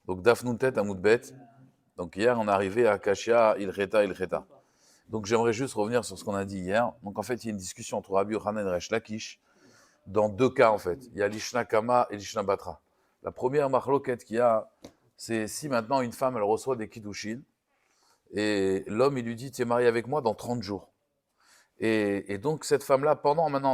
Donc Daf Nuntet Amoudbet. Donc hier, on est arrivé à Kashia, Ilcheta, Ilcheta. Donc j'aimerais juste revenir sur ce qu'on a dit hier. Donc en fait, il y a une discussion entre Rabbi Yochanan et Resh Lakish dans deux cas en fait. Il y a l'Ishna Kama et l'Ishna Batra. La première machloket qu'il y a, c'est si maintenant une femme, elle reçoit des kiddushin et l'homme, il lui dit, tu es marié avec moi dans 30 jours. Et donc cette femme-là,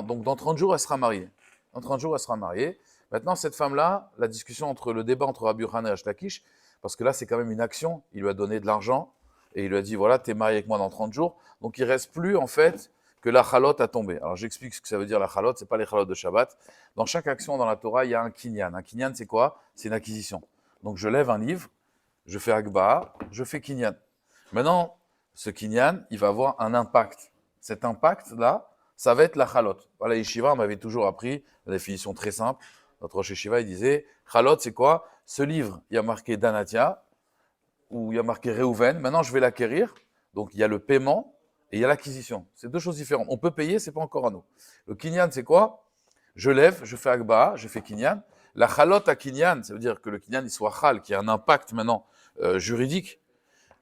donc dans 30 jours, elle sera mariée. Dans 30 jours, elle sera mariée. Maintenant, cette femme-là, la discussion le débat entre Rabbi Yochanan et Resh Lakish, parce que là, c'est quand même une action. Il lui a donné de l'argent et il lui a dit, voilà, tu es marié avec moi dans 30 jours. Donc, il ne reste plus, en fait, que la chalote a tombé. Alors, j'explique ce que ça veut dire la chalote. Ce n'est pas les chalotes de Shabbat. Dans chaque action dans la Torah, il y a un kinyan. Un kinyan, c'est quoi? C'est une acquisition. Donc, je lève un livre, je fais Agba, je fais kinyan. Maintenant, ce kinyan, il va avoir un impact. Cet impact-là, ça va être la chalote. Voilà, Yeshiva, on m'avait toujours appris la définition très simple. Notre Rosh Yeshiva, il disait, chalote, c'est quoi? Ce livre, il y a marqué Danatia, ou il y a marqué Reuven. Maintenant, je vais l'acquérir. Donc, il y a le paiement et il y a l'acquisition. C'est deux choses différentes. On peut payer, c'est pas encore à nous. Le kinyan, c'est quoi? Je lève, je fais Agba, je fais kinyan. La chalote à kinyan, ça veut dire que le kinyan, il soit chal, qui a un impact maintenant juridique.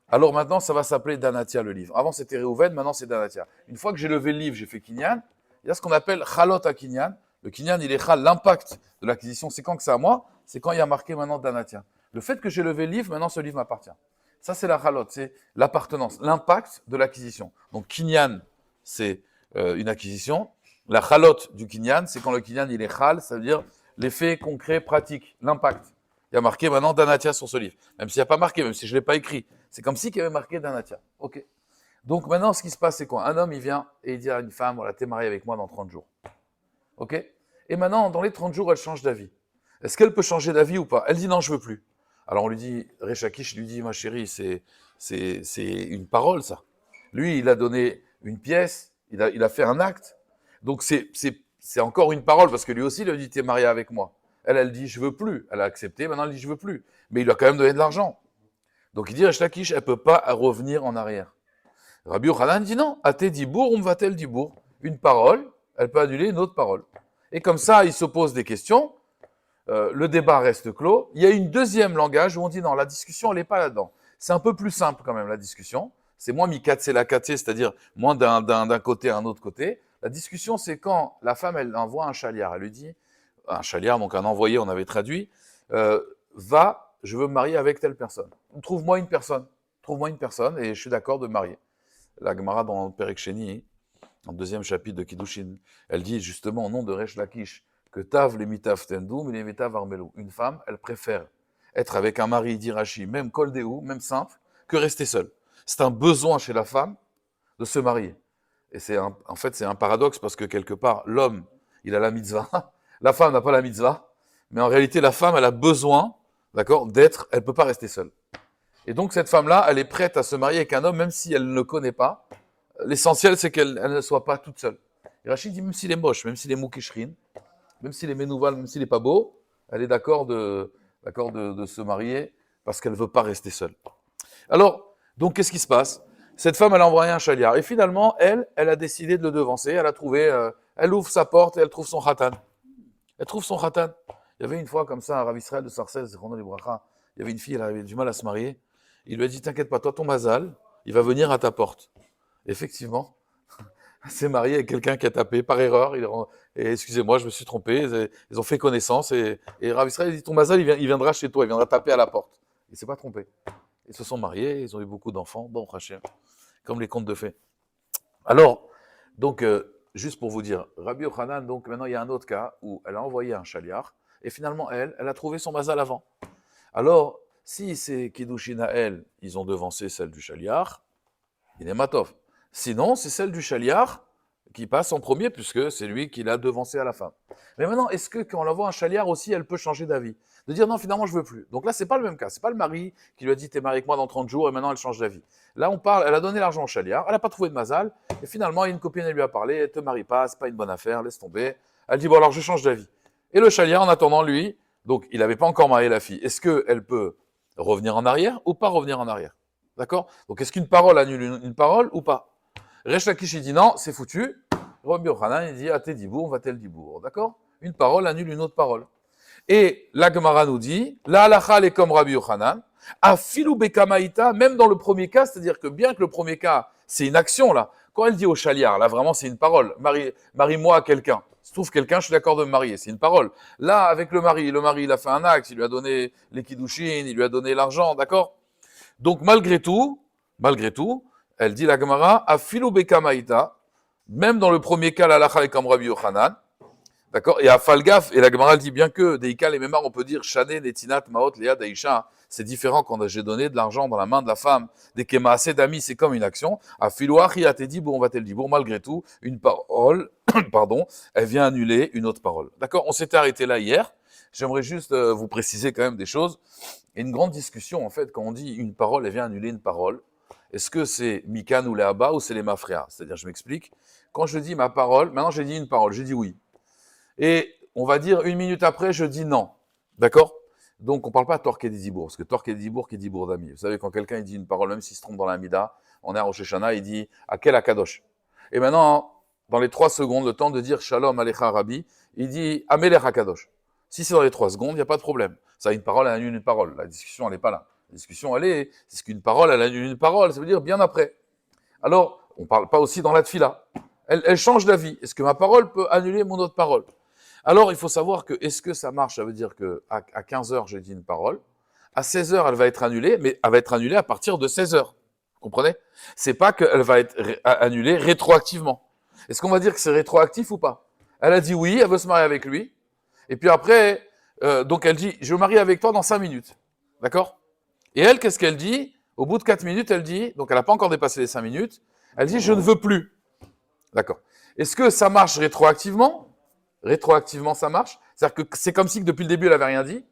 Alors maintenant, ça va s'appeler Danatia, le livre. Avant, c'était Reuven, maintenant, c'est Danatia. Une fois que j'ai levé le livre, j'ai fait kinyan. Il y a ce qu'on appelle chalot à kinyan. Le kinyan, il est chal, l'impact de l'acquisition. C'est quand que c'est à moi? C'est quand il y a marqué maintenant Danatia. Le fait que j'ai levé le livre, maintenant, ce livre m'appartient. Ça, c'est la chalot, c'est l'appartenance, l'impact de l'acquisition. Donc, kinyan, c'est une acquisition. La chalot du kinyan, c'est quand le kinyan, il est chal, ça veut dire l'effet concret, pratique, l'impact. Il y a marqué maintenant Danatia sur ce livre. Même s'il n'y a pas marqué, même si je ne l'ai pas écrit. C'est comme si il y avait marqué Danatia. Ok. Donc maintenant, ce qui se passe, c'est quoi? Un homme, il vient et il dit à une femme, voilà, t'es marié avec moi dans 30 jours. Ok. Et maintenant, dans les 30 jours, elle change d'avis. Est-ce qu'elle peut changer d'avis ou pas? Elle dit non, je veux plus. Alors on lui dit, Resh Lakish lui dit, ma chérie, c'est une parole, ça. Lui, il a donné une pièce, il a fait un acte. Donc c'est encore une parole, parce que lui aussi, il a dit, t'es marié avec moi. Elle dit, je veux plus. Elle a accepté, maintenant elle dit, je veux plus. Mais il lui a quand même donné de l'argent. Donc il dit, Resh Lakish, elle ne peut pas revenir en arrière. Rabbi Yochanan dit non, até dibour, va-t-elle dibour. Une parole, elle peut annuler une autre parole. Et comme ça, il se pose des questions, le débat reste clos. Il y a une deuxième langage où on dit non, la discussion, elle n'est pas là-dedans. C'est un peu plus simple quand même, la discussion. C'est moins mikatse la katé, c'est-à-dire moins d'un côté à un autre côté. La discussion, c'est quand la femme, elle envoie un chaliard. Elle lui dit, un chaliard, donc un envoyé, on avait traduit, va, je veux me marier avec telle personne. Trouve-moi une personne. Trouve-moi une personne et je suis d'accord de me marier. La Gemara dans le Perek Sheni, en deuxième chapitre de Kiddushin, elle dit justement au nom de Resh Lakish que Tav les mitav tendum, les mitav armelou. Une femme, elle préfère être avec un mari d'Irachi, même koldéou, même simple, que rester seule. C'est un besoin chez la femme de se marier. Et en fait, c'est un paradoxe parce que quelque part, l'homme, il a la mitzvah, la femme n'a pas la mitzvah, mais en réalité, la femme, elle a besoin, d'accord, elle ne peut pas rester seule. Et donc, cette femme-là, elle est prête à se marier avec un homme, même si elle ne le connaît pas. L'essentiel, c'est qu'elle ne soit pas toute seule. Et Rachid dit, même s'il est moche, même s'il est moukishrin, même s'il est ménouval, même s'il n'est pas beau, elle est d'accord de se marier parce qu'elle ne veut pas rester seule. Alors, donc, qu'est-ce qui se passe? Cette femme, elle a envoyé un chaliard. Et finalement, elle a décidé de le devancer. Elle a trouvé, elle ouvre sa porte et elle trouve son khatan. Elle trouve son khatan. Il y avait une fois comme ça, un Rav Israël de Sarcelles, il y avait une fille, elle avait du mal à se marier. Il lui a dit, t'inquiète pas, toi, ton mazal, il va venir à ta porte. Effectivement, elle s'est mariée avec quelqu'un qui a tapé par erreur. Et excusez-moi, je me suis trompé. Ils ont fait connaissance. Et Rav Israël dit, ton mazal, il viendra chez toi, il viendra taper à la porte. Il ne s'est pas trompé. Ils se sont mariés, ils ont eu beaucoup d'enfants. Bon, Hachem, comme les contes de fées. Alors, donc, juste pour vous dire, Rabbi Yochanan, donc maintenant, il y a un autre cas où elle a envoyé un chaliard. Et finalement, elle a trouvé son mazal avant. Alors, si c'est Kiddushin à elle, ils ont devancé celle du chaliard, il est matov. Sinon, c'est celle du chaliard qui passe en premier, puisque c'est lui qui l'a devancé à la fin. Mais maintenant, est-ce que quand on envoie un chaliard aussi, elle peut changer d'avis? De dire non, finalement, je veux plus. Donc là, c'est pas le même cas. C'est pas le mari qui lui a dit, t'es marié avec moi dans 30 jours, et maintenant elle change d'avis. Là, on parle, elle a donné l'argent au chaliard, elle n'a pas trouvé de mazal, et finalement, une copine, elle lui a parlé, elle te marie pas, c'est pas une bonne affaire, laisse tomber. Elle dit, bon, alors je change d'avis. Et le chaliard, en attendant, lui, donc il n'avait pas encore marié la fille. Est-ce qu'elle peut revenir en arrière ou pas revenir en arrière? D'accord? Donc est-ce qu'une parole annule une parole ou pas? Resh Lakish, il dit non, c'est foutu. Rabbi Yochanan, il dit até dibour, va-t-elle dibour. D'accord? Une parole annule une autre parole. Et la Gemara nous dit, la halacha elle est comme Rabbi Yochanan, afilu bekamaïta, même dans le premier cas, c'est-à-dire que bien que le premier cas, c'est une action là, quand elle dit au chaliar, là vraiment c'est une parole, marie-moi à quelqu'un, se trouve quelqu'un, je suis d'accord de me marier, c'est une parole. Là, avec le mari il a fait un acte, il lui a donné les kiddushin, il lui a donné l'argent, d'accord? Donc malgré tout, elle dit la Gemara, afilu bekamaïta, même dans le premier cas, la halacha est comme Rabbi Yochanan, d'accord? Et à Falgaf, et la Gemara dit bien que Deika et Memar, on peut dire Shane, Netinat, Maot, Léa, Daïcha. C'est différent quand j'ai donné de l'argent dans la main de la femme. Des Kemaase d'amis, c'est comme une action. À Filouachi, à Tedi, bon, on va te le dire. Bon, malgré tout, une parole, pardon, elle vient annuler une autre parole. D'accord? On s'était arrêté là hier. J'aimerais juste vous préciser quand même des choses. Il y a une grande discussion, en fait, quand on dit une parole, elle vient annuler une parole. Est-ce que c'est Mikan ou Léaba ou c'est les Mafréas? C'est-à-dire, je m'explique. Quand je dis ma parole, maintenant j'ai dit une parole, j'ai dit oui. Et on va dire une minute après, je dis non. D'accord? Donc, on ne parle pas de Torque et Dibour, parce que Torque et Dibour, qui dit Bourdami. Vous savez, quand quelqu'un dit une parole, même s'il se trompe dans la Mida, on est à Rosh Hashanah, il dit à quel Akadosh. Et maintenant, dans les 3 secondes, le temps de dire Shalom Alecha Rabbi, il dit Amelech Akadosh. Si c'est dans les 3 secondes, il n'y a pas de problème. Ça, une parole, elle annule une parole. La discussion, elle n'est pas là. La discussion, c'est qu'une parole, elle annule une parole. Ça veut dire bien après. Alors, on ne parle pas aussi dans la tfila. Elle change d'avis. Est-ce que ma parole peut annuler mon autre parole? Alors, il faut savoir que, est-ce que ça marche? Ça veut dire qu'à 15 heures, j'ai dit une parole. À 16 heures, elle va être annulée, mais elle va être annulée à partir de 16 heures. Vous comprenez? C'est pas qu'elle va être annulée rétroactivement. Est-ce qu'on va dire que c'est rétroactif ou pas? Elle a dit oui, elle veut se marier avec lui. Et puis après, donc elle dit, je me marie avec toi dans 5 minutes. D'accord? Et elle, qu'est-ce qu'elle dit? Au bout de 4 minutes, elle dit, donc elle n'a pas encore dépassé les 5 minutes, elle dit, je ne veux plus. D'accord. Est-ce que ça marche rétroactivement? Rétroactivement, ça marche? C'est-à-dire que c'est comme si depuis le début, elle n'avait rien dit?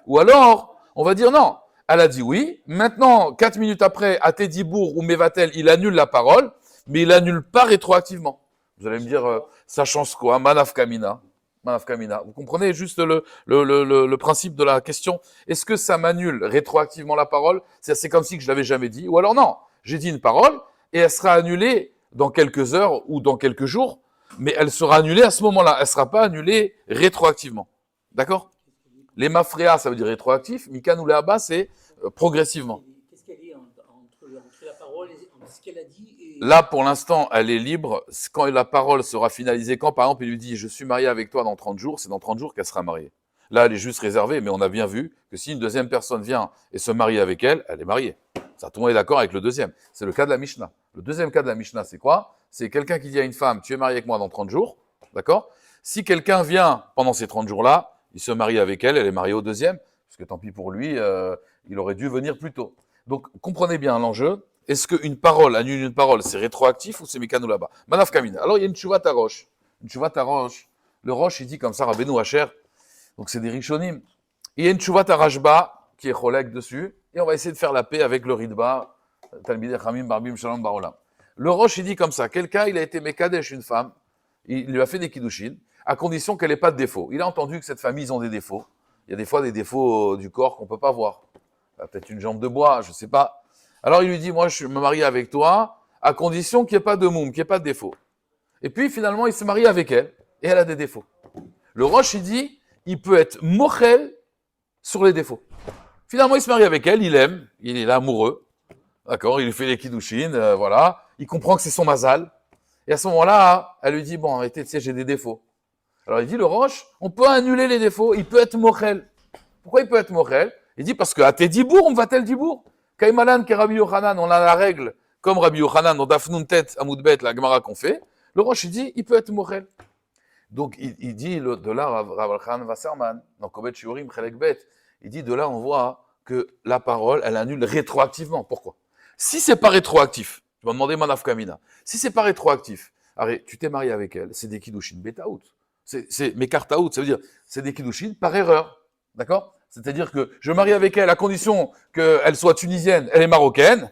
Ou alors, on va dire non, elle a dit oui. Maintenant, 4 minutes après, à Tedibourg ou Mevatel, il annule la parole, mais il annule pas rétroactivement. Vous allez me dire, ça change quoi? Manaf Kamina. Vous comprenez juste le principe de la question? Est-ce que ça m'annule rétroactivement la parole? C'est comme si je l'avais jamais dit. Ou alors non, j'ai dit une parole et elle sera annulée dans quelques heures ou dans quelques jours, mais elle sera annulée à ce moment-là. Elle ne sera pas annulée rétroactivement. D'accord? Les mafréas, ça veut dire rétroactif. Mikan ou Léaba, c'est progressivement. Qu'est-ce qu'elle dit entre la parole et ce qu'elle a dit et... Là, pour l'instant, elle est libre. Quand la parole sera finalisée, quand par exemple, il lui dit « je suis marié avec toi dans 30 jours », c'est dans 30 jours qu'elle sera mariée. Là, elle est juste réservée, mais on a bien vu que si une deuxième personne vient et se marie avec elle, elle est mariée. Ça, tout le monde est d'accord avec le deuxième. C'est le cas de la Mishnah. Le deuxième cas de la Mishnah, c'est quoi? C'est quelqu'un qui dit à une femme « tu es marié avec moi dans 30 jours », d'accord? Si quelqu'un vient pendant ces 30 jours-là, il se marie avec elle, elle est mariée au deuxième, parce que tant pis pour lui, il aurait dû venir plus tôt. Donc, comprenez bien l'enjeu. Est-ce qu'une parole annule une parole, c'est rétroactif ou c'est mécano là-bas? Manaf Kamina. Alors, il y a une tchouvat à Roche. Une tchouvat à Roche. Le Roche, il dit comme ça, Rabbeinu Hacher. Donc, c'est des Rishonim. Il y a une tchouvat à Rajba, qui est Cholek dessus. Et on va essayer de faire la paix avec le Ridba, Talmidei Chamim, Barbim, Shalom, Barolam. Le Roche, il dit comme ça. Quelqu'un, il a été Mekadesh, une femme. Il lui a fait des kiddushin, à condition qu'elle n'ait pas de défaut. Il a entendu que cette famille, ils ont des défauts. Il y a des fois des défauts du corps qu'on ne peut pas voir. Peut-être une jambe de bois, je ne sais pas. Alors il lui dit, moi je me marie avec toi, à condition qu'il n'y ait pas de moum, qu'il n'y ait pas de défaut. Et puis finalement, il se marie avec elle, et elle a des défauts. Le Roche, il dit, il peut être mochel sur les défauts. Finalement, il se marie avec elle, il aime, il est amoureux. D'accord, il lui fait les kiddushin, voilà. Il comprend que c'est son mazal. Et à ce moment-là, elle lui dit, bon, arrêtez, tu sais, j'ai des défauts. Alors il dit, le Roche, on peut annuler les défauts, il peut être mochel. Pourquoi il peut être mochel? Il dit, parce qu'à tes dibour, on va tel dibour. Kaimalan, qui Rabbi Yochanan, on a la règle, comme Rabbi Yochanan, on dafnoun tête, amoudbet, la Gemara qu'on fait. Le Roche, il dit, il peut être mochel. Donc il dit, de là, Rav Khan Wasserman, dans Kobet Shiurim, Chelek Bet, il dit, de là, on voit que la parole, elle annule rétroactivement. Pourquoi? Si c'est pas rétroactif, je vais demander Manaf Kamina, si c'est pas rétroactif, arrête, tu t'es marié avec elle, c'est des kiddushin betaout. C'est mekartaout, ça veut dire, c'est des kiddushin par erreur. D'accord? C'est-à-dire que je me marie avec elle à condition qu'elle soit tunisienne, elle est marocaine.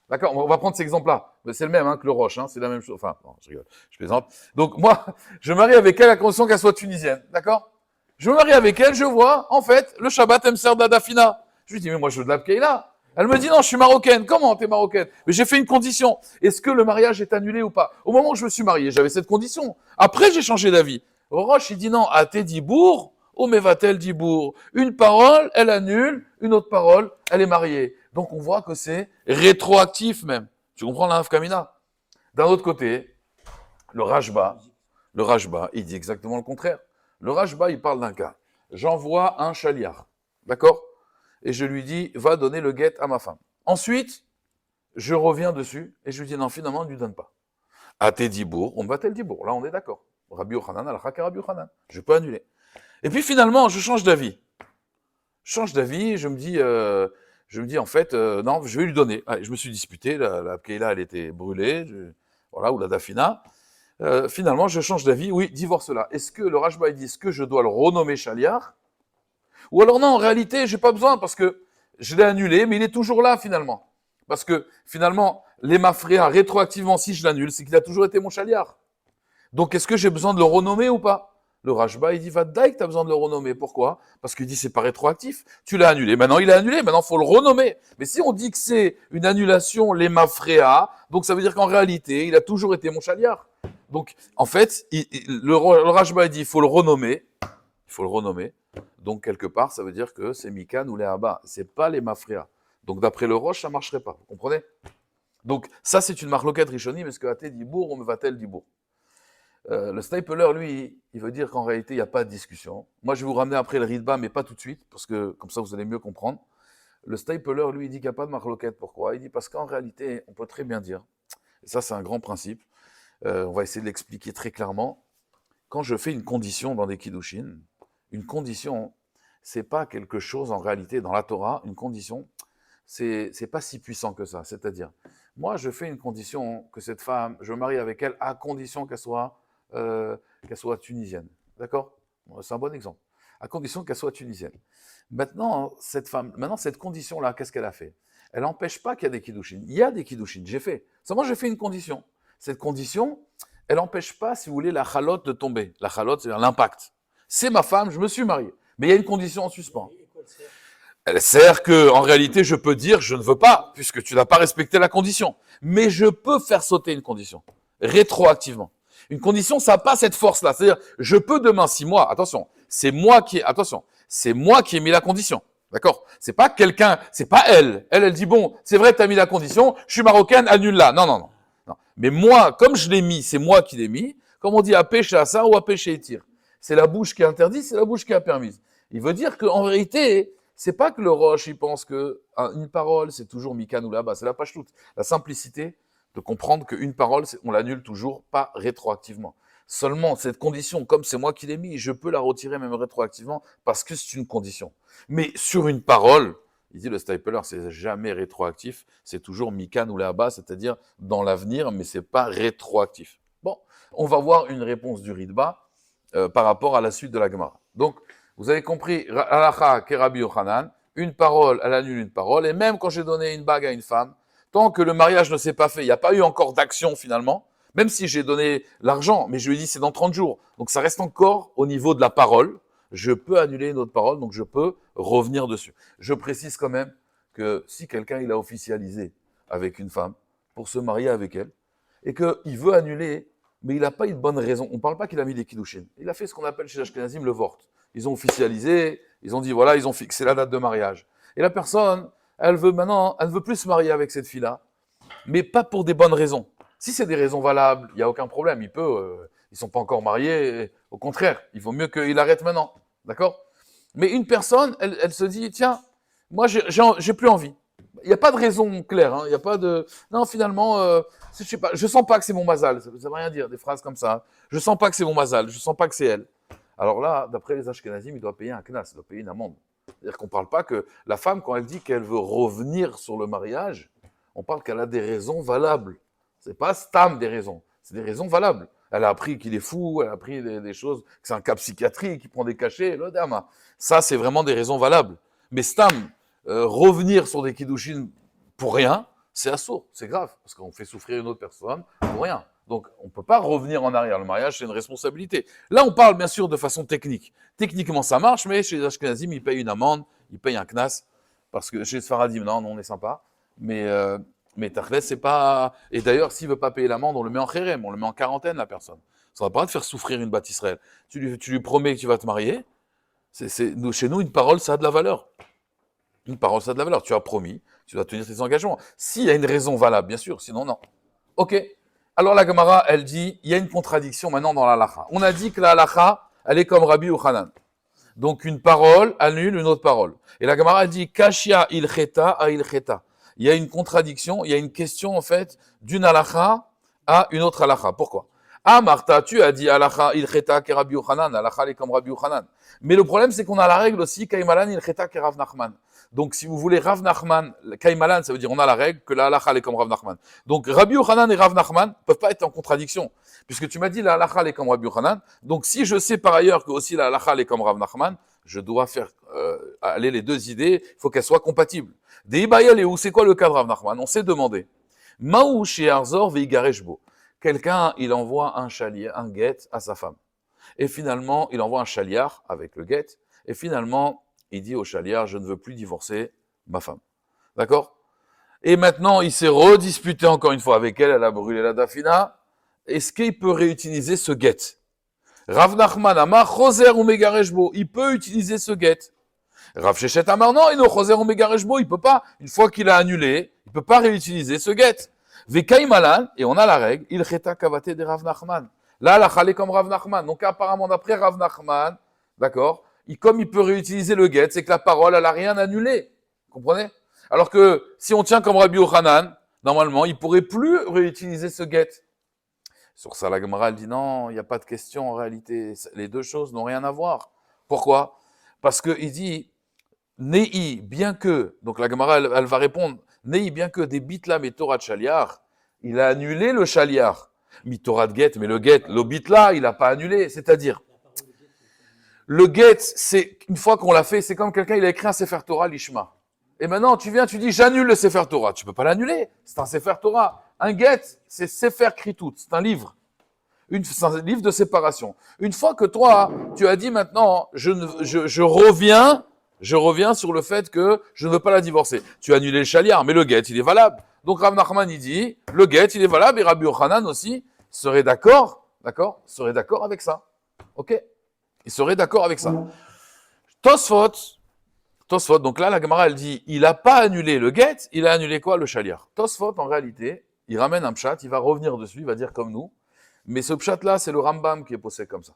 D'accord? On va prendre cet exemple-là. C'est le même que le Roche, c'est la même chose. Enfin, non, je rigole, je plaisante. Donc moi, je me marie avec elle à condition qu'elle soit tunisienne. D'accord? Je me marie avec elle, je vois, en fait, le Shabbat, elle me sert d'Adafina. Je lui dis, mais moi, je veux de la Pkeila. Elle me dit, non, je suis marocaine. Comment t'es marocaine? Mais j'ai fait une condition. Est-ce que le mariage est annulé ou pas? Au moment où je me suis marié, j'avais cette condition. Après, j'ai changé d'avis. Roche, il dit non, à Tedibourg Omevatel Dibour. Une parole, elle annule, une autre parole, elle est mariée. Donc on voit que c'est rétroactif même. Tu comprends la Nafkamina? D'un autre côté, le Rajba, il dit exactement le contraire. Le Rajba, il parle d'un cas. J'envoie un chaliar, d'accord? Et je lui dis, va donner le guet à ma femme. Ensuite, je reviens dessus et je lui dis, non, finalement, ne lui donne pas. Até Dibour, on va tel Dibour. Là, on est d'accord. Rabbi Yochanan, al-Haka Rabbi Yochanan. Je peux annuler. Et puis finalement, je change d'avis. Je me dis en fait, non, je vais lui donner. Allez, je me suis disputé, la Keila, elle était brûlée, voilà, ou la Dafina. Finalement, je change d'avis, oui, divorce-là. Est-ce que le Rajba, il dit, est-ce que je dois le renommer Chaliar? Ou alors non, en réalité, j'ai pas besoin parce que je l'ai annulé, mais il est toujours là finalement. Parce que finalement, les Mafréa, rétroactivement, si je l'annule, c'est qu'il a toujours été mon Chaliar. Donc, est-ce que j'ai besoin de le renommer ou pas? Le Rajba, il dit, va que tu as besoin de le renommer. Pourquoi? Parce qu'il dit, c'est pas rétroactif. Tu l'as annulé. Maintenant, il est annulé. Maintenant, il faut le renommer. Mais si on dit que c'est une annulation, les mafréa, donc ça veut dire qu'en réalité, il a toujours été mon chaliar. Donc, en fait, le Rajba, il dit, il faut le renommer. Il faut le renommer. Donc, quelque part, ça veut dire que c'est Mikan ou les Abba. C'est pas les mafréa. Donc, d'après le Roche, ça marcherait pas. Vous comprenez? Donc, ça, c'est une marloquette Rishonim. Est-ce que Até Dibour, on me va-t-elle Dibour? Le Stapler, lui, il veut dire qu'en réalité, il n'y a pas de discussion. Moi, je vais vous ramener après le Ritba, mais pas tout de suite, parce que comme ça, vous allez mieux comprendre. Le Stapler, lui, il dit qu'il n'y a pas de marloquette. Pourquoi? Il dit parce qu'en réalité, on peut très bien dire, et ça, c'est un grand principe, on va essayer de l'expliquer très clairement. Quand je fais une condition dans des Kiddushin, une condition, c'est pas quelque chose en réalité dans la Torah, une condition, c'est pas si puissant que ça. C'est-à-dire, moi, je fais une condition que cette femme, je me marie avec elle à condition qu'elle soit tunisienne. D'accord? C'est un bon exemple. À condition qu'elle soit tunisienne. Maintenant, cette condition-là, qu'est-ce qu'elle a fait? Elle n'empêche pas qu'il y a des kiddushin. Il y a des kiddushin, j'ai fait. Seulement, j'ai fait une condition. Cette condition, elle n'empêche pas, si vous voulez, la chalote de tomber. La chalote, c'est-à-dire l'impact. C'est ma femme, je me suis marié. Mais il y a une condition en suspens. Elle sert que, en réalité, je peux dire, je ne veux pas, puisque tu n'as pas respecté la condition. Mais je peux faire sauter une condition, rétroactivement. Une condition, ça n'a pas cette force-là. C'est-à-dire, je peux demain, 6 mois, attention, c'est moi qui ai mis la condition. D'accord? C'est pas quelqu'un, c'est pas elle. Elle dit, bon, c'est vrai que tu as mis la condition, je suis marocaine, annule-la. Non. Mais moi, comme je l'ai mis, c'est moi qui l'ai mis, comme on dit à pêcher à ça ou à pêcher et tir. C'est la bouche qui est interdite, c'est la bouche qui est permise. Il veut dire qu'en vérité, c'est pas que le Roche, il pense que une parole, c'est toujours Mikan ou là-bas, c'est la pashtout. La simplicité de comprendre qu'une parole, on l'annule toujours, pas rétroactivement. Seulement, cette condition, comme c'est moi qui l'ai mis, je peux la retirer même rétroactivement parce que c'est une condition. Mais sur une parole, il dit le Stapler, c'est jamais rétroactif, c'est toujours Mikan ou là-bas, c'est-à-dire dans l'avenir, mais c'est pas rétroactif. Bon, on va voir une réponse du Ritba par rapport à la suite de la Gemara. Donc, vous avez compris, Halacha Kerabi Yochanan, une parole, elle annule une parole, et même quand j'ai donné une bague à une femme, tant que le mariage ne s'est pas fait, il n'y a pas eu encore d'action finalement, même si j'ai donné l'argent, mais je lui ai dit c'est dans 30 jours, donc ça reste encore au niveau de la parole, je peux annuler une autre parole, donc je peux revenir dessus. Je précise quand même que si quelqu'un il a officialisé avec une femme pour se marier avec elle, et qu'il veut annuler, mais il n'a pas une bonne raison, on ne parle pas qu'il a mis des kiddushin, il a fait ce qu'on appelle chez Ashkenazim le vort. Ils ont officialisé, ils ont dit voilà, ils ont fixé la date de mariage. Et la personne, elle ne veut plus se marier avec cette fille-là, mais pas pour des bonnes raisons. Si c'est des raisons valables, il n'y a aucun problème, ils ne sont pas encore mariés, au contraire, il vaut mieux qu'il arrête maintenant, d'accord? Mais une personne, elle se dit, tiens, moi j'ai plus envie. Il n'y a pas de raison claire, hein, il n'y a pas de... Non, finalement, je sais pas, je sens pas que c'est mon mazal, ça ne veut rien dire, des phrases comme ça. Je sens pas que c'est mon mazal, je sens pas que c'est elle. Alors là, d'après les Ashkenazim, il doit payer un knas, il doit payer une amende. C'est-à-dire qu'on ne parle pas que la femme, quand elle dit qu'elle veut revenir sur le mariage, on parle qu'elle a des raisons valables. Ce n'est pas stam des raisons, c'est des raisons valables. Elle a appris qu'il est fou, elle a appris des choses, que c'est un cas psychiatrique, qu'il prend des cachets, le dame. Ça, c'est vraiment des raisons valables. Mais stam, revenir sur des kiddushin pour rien, c'est assaut, c'est grave, parce qu'on fait souffrir une autre personne pour rien. Donc, on ne peut pas revenir en arrière. Le mariage, c'est une responsabilité. Là, on parle bien sûr de façon technique. Techniquement, ça marche, mais chez les Ashkenazim, ils payent une amende, ils payent un knas, parce que chez les Sfaradim, non, on est sympa. Mais Tachles, c'est pas... Et d'ailleurs, s'il ne veut pas payer l'amende, on le met en kherem, on le met en quarantaine, la personne. Ça ne va pas de faire souffrir une bâtisse Israël. Tu lui promets que tu vas te marier, Chez nous, une parole, ça a de la valeur. Une parole, ça a de la valeur. Tu as promis, tu dois tenir tes engagements. S'il y a une raison valable, bien sûr, sinon, non. Ok. Alors la Gemara, elle dit, il y a une contradiction maintenant dans la halakha. On a dit que la halakha, elle est comme Rabbi Yochanan. Donc une parole annule une autre parole. Et la Gemara dit, Kashia ilcheta a ilcheta. Il y a une contradiction, il y a une question en fait d'une halakha à une autre halakha. Pourquoi? Ah Martha, tu as dit halakha ilcheta ke Rabbi Yochanan, halakha elle est comme Rabbi Yochanan. Mais le problème c'est qu'on a la règle aussi, Kaimalan ilcheta ke Rav Nachman. Donc, si vous voulez, Rav Nachman, Kaimalan, ça veut dire on a la règle que la halakha est comme Rav Nachman. Donc, Rabbi Yochanan et Rav Nachman ne peuvent pas être en contradiction. Puisque tu m'as dit la halakha est comme Rabbi Yochanan. Donc, si je sais par ailleurs que aussi la halakha est comme Rav Nachman, je dois faire aller les deux idées, il faut qu'elles soient compatibles. Des Ibayal et où c'est quoi le cas de Rav Nachman? On s'est demandé. Maou chez Arzor veigareshbo. Quelqu'un, il envoie un chalier, un guet à sa femme. Et finalement, il envoie un chaliar avec le guet. Et finalement, il dit au chaliar, je ne veux plus divorcer ma femme. D'accord? Et maintenant, il s'est redisputé encore une fois avec elle, elle a brûlé la dafina. Est-ce qu'il peut réutiliser ce guet? Rav Nachman Amar, Choser ou Megareshbo, il peut utiliser ce guet. Rav Shechet Amar, non, il ne Choser ou Megareshbo, il peut pas. Une fois qu'il a annulé, il peut pas réutiliser ce guet. Vekai Malan, et on a la règle, il cheta kavate de Rav Nachman. Là, la chalé comme Rav Nachman. Donc apparemment, d'après Rav Nachman, d'accord, comme il peut réutiliser le guet, c'est que la parole, elle n'a rien annulé. Vous comprenez? Alors que si on tient comme Rabbi Yochanan, normalement, il ne pourrait plus réutiliser ce guet. Sur ça, la Gemara, elle dit non, il n'y a pas de question en réalité. Les deux choses n'ont rien à voir. Pourquoi? Parce qu'il dit, Nei, bien que, donc la Gemara, elle va répondre, Nei, bien que des bitlam et Torah de Shaliar, il a annulé le Shaliar. Mi Torah de guet, mais le guet, le bitla, il n'a pas annulé. C'est-à-dire, le guet, c'est une fois qu'on l'a fait, c'est comme quelqu'un, il a écrit un Sefer Torah, l'Ishma. Et maintenant, tu viens, tu dis, j'annule le Sefer Torah. Tu peux pas l'annuler. C'est un Sefer Torah. Un guet, c'est Sefer Kritout. C'est un livre. C'est un livre de séparation. Une fois que toi, tu as dit maintenant, je reviens sur le fait que je ne veux pas la divorcer. Tu as annulé le chaliar, mais le guet, il est valable. Donc Rav Nachman, il dit, le guet, il est valable, et Rabbi Yochanan aussi serait d'accord avec ça. Ok? Il serait d'accord avec ça. Tosfot, donc là, la Gemara, elle dit, il n'a pas annulé le guet, il a annulé quoi? Le chaliar. Tosfot, en réalité, il ramène un pshat, il va revenir dessus, il va dire comme nous, mais ce pshat-là, c'est le Rambam qui est posé comme ça.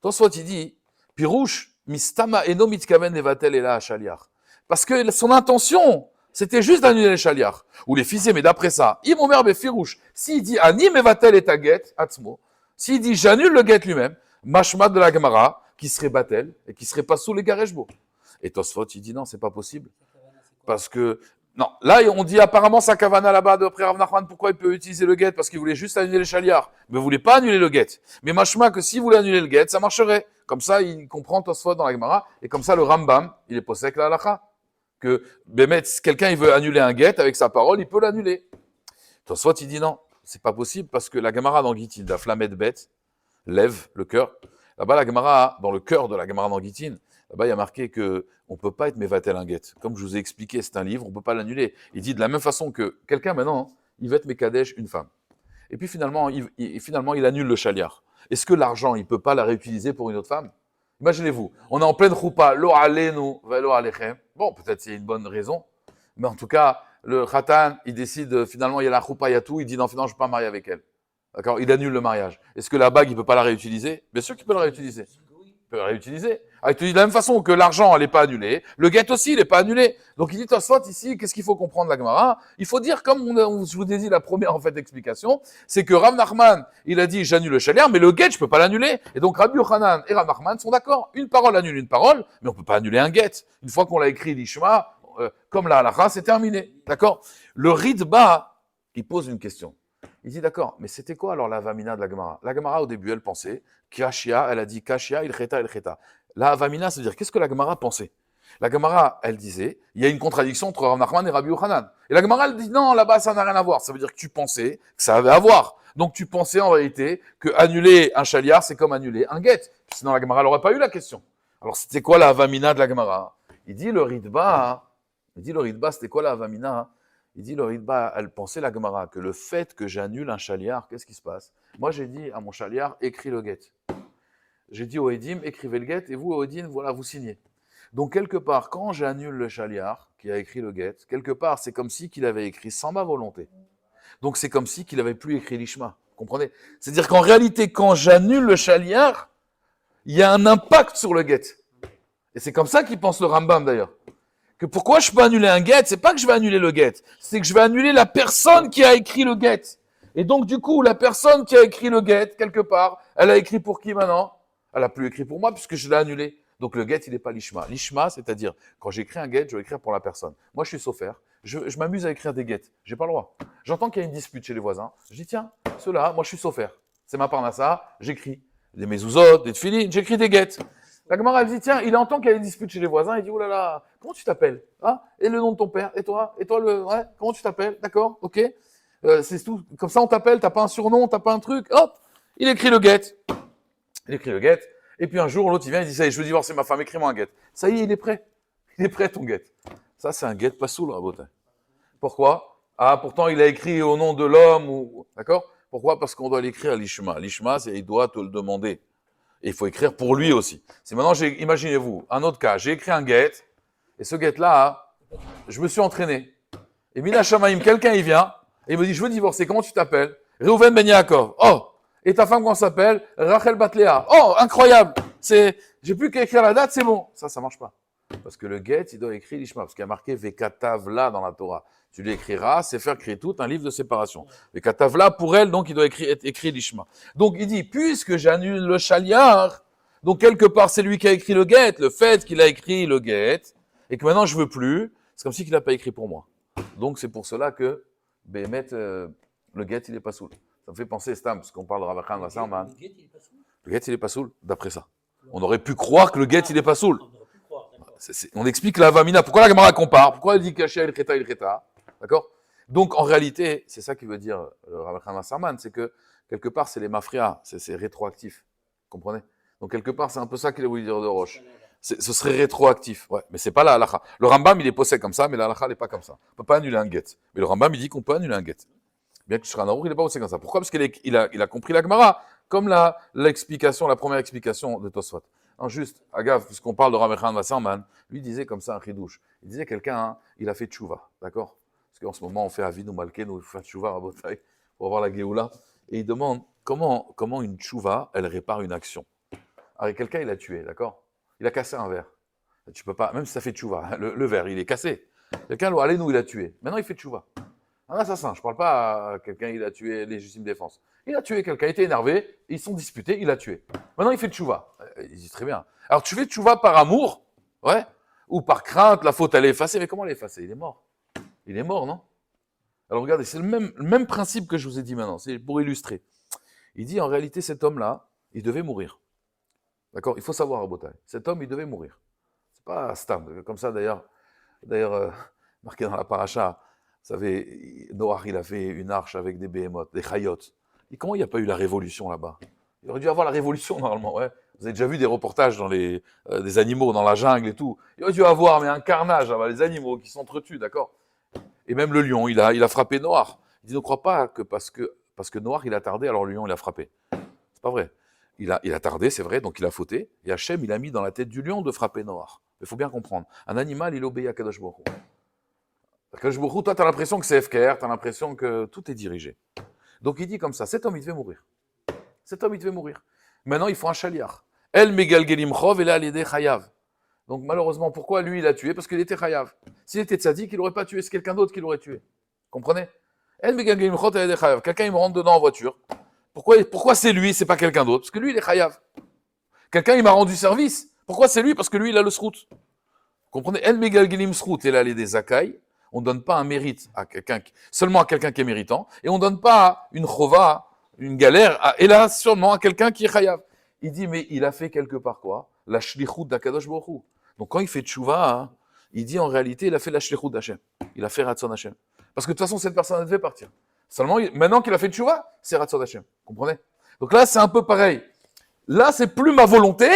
Tosfot, il dit, Pirouche, mistama eno mitkaven levatel ela chaliar. Parce que son intention, c'était juste d'annuler le chaliar. Ou les fils, mais d'après ça, imomer befirouche, s'il dit ani mevatel et guet, atzmo, s'il dit j'annule le guet lui-même, mashma de la Gemara, qui serait batel, et qui serait pas sous les garejbo. Et Tosfot, il dit non, c'est pas possible. Parce que, non, là, on dit apparemment sa kavana là-bas d'après Rav Nachman, pourquoi il peut utiliser le guet? Parce qu'il voulait juste annuler le chaliar, mais il voulait pas annuler le guet. Mais mashma que s'il voulait annuler le guet, ça marcherait. Comme ça, il comprend Tosfot dans la Gemara, et comme ça, le Rambam, il est posé avec la halakha. Que, Bémet, si quelqu'un il veut annuler un guet avec sa parole, il peut l'annuler. Tosfot, il dit non, c'est pas possible, parce que la Gemara dans Gittin, la flamet bête, lève le cœur. Là-bas, la Gemara, dans le cœur de la Gemara dans Gittin, là-bas, il y a marqué que on peut pas être mevatel un guet. Comme je vous ai expliqué, c'est un livre, on peut pas l'annuler. Il dit de la même façon que quelqu'un maintenant, il va être mekadesh une femme. Et puis finalement, il annule le chaliar. Est-ce que l'argent, il peut pas la réutiliser pour une autre femme? Imaginez-vous, on est en pleine choupa, lo alenu, velo alechem. Bon, peut-être c'est une bonne raison, mais en tout cas, le khatan, il décide, finalement, il y a la choupa, il y a tout, il dit non, finalement, je ne peux pas me marier avec elle. D'accord? Il annule le mariage. Est-ce que la bague, il ne peut pas la réutiliser? Bien sûr qu'il peut la réutiliser. Il peut la réutiliser. Ah, il te dit de la même façon que l'argent, elle n'est pas annulée. Le guet aussi, il n'est pas annulé. Donc, il dit, Tosfot, ici, qu'est-ce qu'il faut comprendre, la Gemara? Il faut dire, comme je vous ai dit la première, en fait, explication, c'est que Rav Nachman, il a dit, j'annule le chaliar, mais le guet, je peux pas l'annuler. Et donc, Rabbi Yochanan et Rav Nachman sont d'accord. Une parole annule une parole, mais on peut pas annuler un guet. Une fois qu'on l'a écrit, l'Ishma, comme la halakha, c'est terminé. D'accord? Le Ritba, il pose une question. Il dit d'accord, mais c'était quoi alors la Avamina de la Gemara? La Gemara, au début, elle pensait, Kashia, elle a dit Kashia, il cheta. La Avamina, c'est-à-dire, qu'est-ce que la Gemara pensait? La Gemara, elle disait, il y a une contradiction entre Rav Nachman et Rabbi Yochanan. Et la Gemara, elle dit, non, là-bas, ça n'a rien à voir. Ça veut dire que tu pensais que ça avait à voir. Donc, tu pensais en réalité que annuler un chaliar, c'est comme annuler un guet. Sinon, la Gemara n'aurait pas eu la question. Alors, c'était quoi la Avamina de la Gemara? Il dit, le Ritba, c'était quoi la Avamina? Il dit, le Ritba, elle pensait la Gemara que le fait que j'annule un chaliar, qu'est-ce qui se passe? Moi, j'ai dit à mon chaliar, écris le guet. j'ai dit au Edim, écrivez le get, et vous, au Edim, voilà, vous signez. Donc, quelque part, quand j'annule le chaliar qui a écrit le get, quelque part, c'est comme si qu'il avait écrit sans ma volonté. Donc, c'est comme si qu'il n'avait plus écrit l'ishma. Comprenez? C'est-à-dire qu'en réalité, quand j'annule le chaliar, il y a un impact sur le get. Et c'est comme ça qu'il pense le Rambam, d'ailleurs. Que pourquoi je peux annuler un get, c'est pas que je vais annuler le get, c'est que je vais annuler la personne qui a écrit le get. Et donc, du coup, la personne qui a écrit le get, quelque part, elle a écrit pour qui maintenant? Elle a plus écrit pour moi puisque je l'ai annulé. Donc, le get, il n'est pas l'ishma. L'ishma, c'est-à-dire, quand j'écris un get, je vais écrire pour la personne. Moi, je suis sophère. Je m'amuse à écrire des get. J'ai pas le droit. J'entends qu'il y a une dispute chez les voisins. Je dis, tiens, ceux-là, moi, je suis sophère. C'est ma parnassa, j'écris. Des mezuzot, des tefilines, j'écris des get. La Gemara, elle dit, tiens, il entend qu'il y a une dispute chez les voisins, il dit, oh là là, comment tu t'appelles? Ah, et le nom de ton père? Et toi, ouais, comment tu t'appelles? D'accord, ok. C'est tout. Comme ça, on t'appelle, t'as pas un surnom, t'as pas un truc. Hop, il écrit le get. Il écrit le get. Et puis un jour, l'autre, il vient, il dit, ça y est, je veux divorcer ma femme, écris-moi un get. Ça y est, il est prêt. Il est prêt, ton get. Ça, c'est un get pas saoul, Rabotin. Pourquoi? Ah, pourtant, il a écrit au nom de l'homme, ou, d'accord? Pourquoi? Parce qu'on doit l'écrire à l'ishma. L'ishma, c'est, il doit te le demander. Et il faut écrire pour lui aussi. C'est maintenant, imaginez-vous, un autre cas, j'ai écrit un get, et ce get-là, je me suis entraîné. Et Mina Shamaim, quelqu'un, il vient, et il me dit, je veux divorcer, comment tu t'appelles? Reuven Ben Yaakov. Oh! Et ta femme, comment s'appelle? Rachel Batléa. Oh! Incroyable! J'ai plus qu'à écrire la date, c'est bon. Ça marche pas. Parce que le get, il doit écrire l'ishma, parce qu'il y a marqué Vekatavla dans la Torah. Tu l'écriras, c'est faire créer tout un livre de séparation. Vekatavla, pour elle, donc, il doit écrire l'ishma. Donc, il dit, puisque j'annule le chaliar, donc, quelque part, c'est lui qui a écrit le get, le fait qu'il a écrit le get, et que maintenant, je veux plus, c'est comme si il n'a pas écrit pour moi. Donc, c'est pour cela que, Béhémet, le get, il est pas saoul. Ça me fait penser, Stam, parce qu'on parle de Ravachan, Vasserman. Le get, il est pas saoul. Le get, il est pas saoul, d'après ça. On aurait pu croire que le get, il est pas saoul. On aurait pu croire, d'accord. On explique la Vamina. Pourquoi la Gemara compare? Pourquoi elle dit Kaché il Kheta? D'accord? Donc, en réalité, c'est ça qui veut dire Ravachan Vasserman, c'est que, quelque part, c'est les mafrias, c'est rétroactif. Vous comprenez? Donc, quelque part, c'est un peu ça qu'il a voulu dire de Roche. Ce serait rétroactif. Ouais, mais c'est pas la halakha. Le Rambam, il est posé comme ça, mais la halakha, elle n'est pas comme ça. On peut pas annuler un get. Mais le Rambam, il dit qu'on peut annuler un get. Bien que Shulchan Aruch, il n'est pas posé comme ça. Pourquoi? Parce qu'il a compris la Gemara, comme la première explication de Tosfot. Non, juste, Agav, puisqu'on parle de Ravachan Vasserman, lui disait comme ça un chidouche. Il disait quelqu'un, hein, il a fait tchouva, d'accord? Parce qu'en ce moment, on fait Avinu Malkeinu, il faut faire tchouva à Rabotai pour avoir la Géoula. Et il demande comment une tchouva, elle répare une action. Alors, quelqu'un, il a tué, d'accord? Il a cassé un verre. Tu peux pas, même si ça fait tchouva, le verre, il est cassé. Quelqu'un, allez, nous, il a tué. Maintenant, il fait tchouva. Un assassin, je ne parle pas à quelqu'un, il a tué légitime défense. Il a tué quelqu'un, il était énervé, ils sont disputés, il a tué. Maintenant, il fait tchouva. Il dit très bien. Alors, tu fais tchouva par amour, ouais, ou par crainte, la faute, elle est effacée. Mais comment elle est effacée? Il est mort. Il est mort, non? Alors, regardez, c'est le même principe que je vous ai dit maintenant, c'est pour illustrer. Il dit, en réalité, cet homme-là, il devait mourir. D'accord? Il faut savoir, Rabotai. Cet homme, il devait mourir. C'est pas Stam. Comme ça, d'ailleurs, marqué dans la paracha, vous savez, Noach, il a fait une arche avec des behemoths, des chayot. Et comment il n'y a pas eu la révolution là-bas? Il aurait dû avoir la révolution normalement, ouais. Vous avez déjà vu des reportages dans des animaux dans la jungle et tout. Il aurait dû avoir mais un carnage là-bas, les animaux qui s'entretuent, d'accord? Et même le lion, il a frappé Noach. Il dit, ne crois pas que parce que Noach, il a tardé, alors le lion, il a frappé. C'est pas vrai. Il a tardé, c'est vrai, donc il a fauté. Et Hachem, il a mis dans la tête du lion de frapper Noach. Il faut bien comprendre. Un animal, il obéit à Kadosh Baruch Hu. Kadosh Baruch Hu, toi, tu as l'impression que c'est FKR, tu as l'impression que tout est dirigé. Donc il dit comme ça, cet homme, il devait mourir. Cet homme, il devait mourir. Maintenant, il faut un chaliar. El megalgelim chov et là, l'idée chayav. Donc malheureusement, pourquoi lui, il a tué? Parce qu'il était chayav. S'il était tzaddik, il n'aurait pas tué, c'est quelqu'un d'autre qui l'aurait tué. Comprenez? El megalgelim chov et l'idée chayav. Quelqu'un, il me rentre dedans en voiture. Pourquoi c'est lui, c'est pas quelqu'un d'autre? Parce que lui, il est chayav. Quelqu'un, il m'a rendu service. Pourquoi c'est lui? Parce que lui, il a le srout. Comprenez? El megalgelim srout et là, l'idée zakai. On ne donne pas un mérite à seulement à quelqu'un qui est méritant, et on ne donne pas une chova, une galère, et là seulement à quelqu'un qui est chayav. Il dit, mais il a fait quelque part quoi? La shlichut d'Akadosh Baruch Hu. Donc quand il fait tchouva, hein, il dit en réalité, il a fait la shlichut d'Hachem. Il a fait Ratzon Hachem. Parce que de toute façon, cette personne devait partir. Seulement, maintenant qu'il a fait tchouva, c'est Ratzon Hachem. Comprenez? Donc là, c'est un peu pareil. Là, c'est plus ma volonté,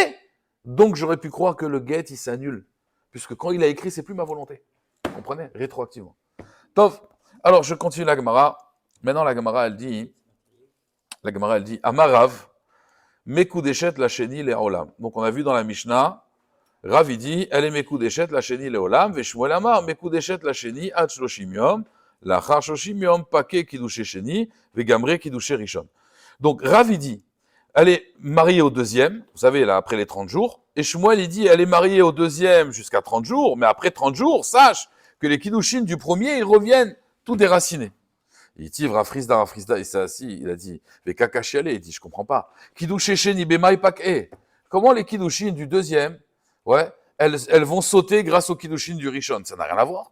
donc j'aurais pu croire que le get, il s'annule. Puisque quand il a écrit, c'est plus ma volonté. Vous comprenez? Rétroactivement. Tov. Alors, je continue la Gemara. Maintenant, la Gemara, elle dit, Amarav, Mekudeshet la sheni le olam. Donc on a vu dans la Mishnah, Rav il dit, elle est Mekudeshet la sheni le olam, Veshmuel amar Mekudeshet la sheni ad shloshim yom, lachar shloshim yom paké kidushe sheni, vegamre kidushe rishon. Donc Rav il dit, elle est mariée au deuxième, vous savez là après les 30 jours, et Shmuel il dit, elle est mariée au deuxième jusqu'à 30 jours, mais après 30 jours, sache que les kidushin du premier, ils reviennent tout déracinés. Il dit, Rafrizda, il s'est assis, il a dit, mais Kakachiale, il dit, je comprends pas. Kidouché Sheni Bemaï Pak'e. Comment les Kiddushin du deuxième, ouais, elles vont sauter grâce aux Kiddushin du Rishon? Ça n'a rien à voir.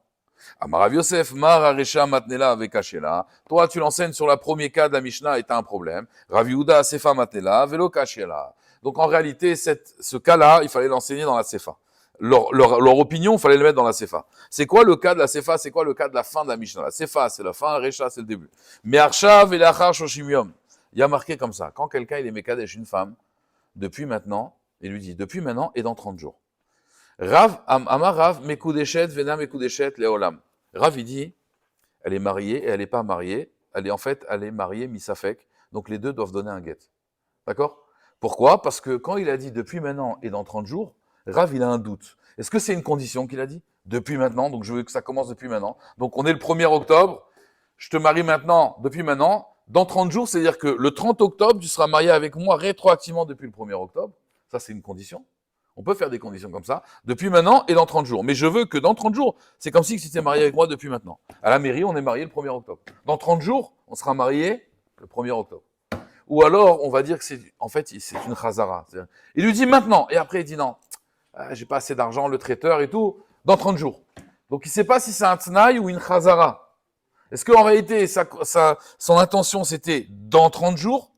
Amarav Yosef, Mar Aresha Matnela avec Kachela. Toi, tu l'enseignes sur le premier cas de la Mishnah et t'as un problème. Rav Yehuda, Sefa Matnela, Velo Kachela. Donc en réalité, ce cas-là, il fallait l'enseigner dans la Sefa. Leur opinion, il fallait le mettre dans la Sefa. C'est quoi le cas de la Sefa? C'est quoi le cas de la fin de la Mishnah? La Sefa, c'est la fin, Recha, c'est le début. Mais Arshav et l'Achar Shoshim Yom. Il y a marqué comme ça. Quand quelqu'un il est Mekadesh une femme, depuis maintenant, il lui dit depuis maintenant et dans 30 jours. Rav, Amar Rav, Mekudeshet, Vena Mekudeshet, Leolam. Rav, il dit, elle est mariée et elle n'est pas mariée. Elle est mariée, Misafek. Donc les deux doivent donner un get. D'accord? Pourquoi? Parce que quand il a dit depuis maintenant et dans 30 jours, Rav, il a un doute. Est-ce que c'est une condition qu'il a dit? Depuis maintenant, donc je veux que ça commence depuis maintenant. Donc on est le 1er octobre, je te marie maintenant, depuis maintenant. Dans 30 jours, c'est-à-dire que le 30 octobre, tu seras marié avec moi rétroactivement depuis le 1er octobre. Ça, c'est une condition. On peut faire des conditions comme ça, depuis maintenant et dans 30 jours. Mais je veux que dans 30 jours, c'est comme si tu étais marié avec moi depuis maintenant. À la mairie, on est marié le 1er octobre. Dans 30 jours, on sera marié le 1er octobre. Ou alors, on va dire que c'est une chazara. Il lui dit maintenant, et après il dit non. J'ai pas assez d'argent, le traiteur et tout, dans 30 jours. Donc il ne sait pas si c'est un tnaï ou une chazara. Est-ce qu'en réalité, son intention c'était dans 30 jours?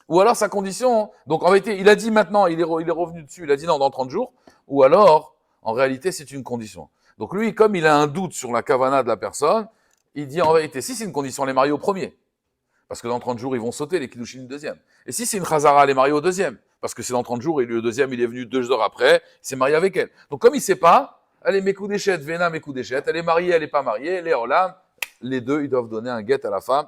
Ou alors sa condition, donc en réalité, il a dit maintenant, il est revenu dessus, il a dit non, dans 30 jours. Ou alors, en réalité, c'est une condition. Donc lui, comme il a un doute sur la kavana de la personne, il dit en réalité, si c'est une condition, elle est mariée au premier. Parce que dans 30 jours, ils vont sauter les Kiddushin du deuxième. Et si c'est une chazara, elle est mariée au deuxième. Parce que c'est dans 30 jours, et le deuxième, il est venu 2 heures après, il s'est marié avec elle. Donc comme il ne sait pas, elle est Mekudeshet, Vena Mekudeshet, elle est mariée, elle n'est pas mariée, elle est Olam. Les deux, ils doivent donner un get à la femme,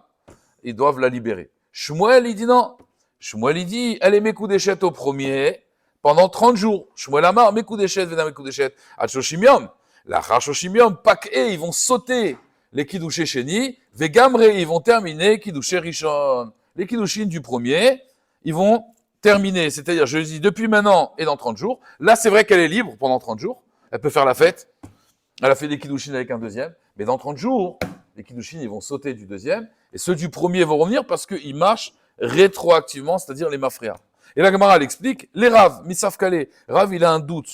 ils doivent la libérer. Shmuel, il dit non. Shmuel, il dit, elle est Mekudeshet au premier, pendant 30 jours. Shmuel Amar, Mekudeshet, Vena Mekudeshet, Ad-Shoshim Yom. L'Achar Shoshim Yom, Pak'e, ils vont sauter les Kiddushé Sheni, Vegamre, ils vont terminer Kiddushé Rishon. Les Kiddushin du premier, ils vont terminer. C'est-à-dire, je dis depuis maintenant et dans 30 jours. Là, c'est vrai qu'elle est libre pendant 30 jours. Elle peut faire la fête. Elle a fait des Kiddushin avec un deuxième. Mais dans 30 jours, les Kiddushin, ils vont sauter du deuxième. Et ceux du premier vont revenir parce qu'ils marchent rétroactivement, c'est-à-dire les mafrias. Et la Gemara, elle explique, les Rav, Misaf Kale, Rav, il a un doute.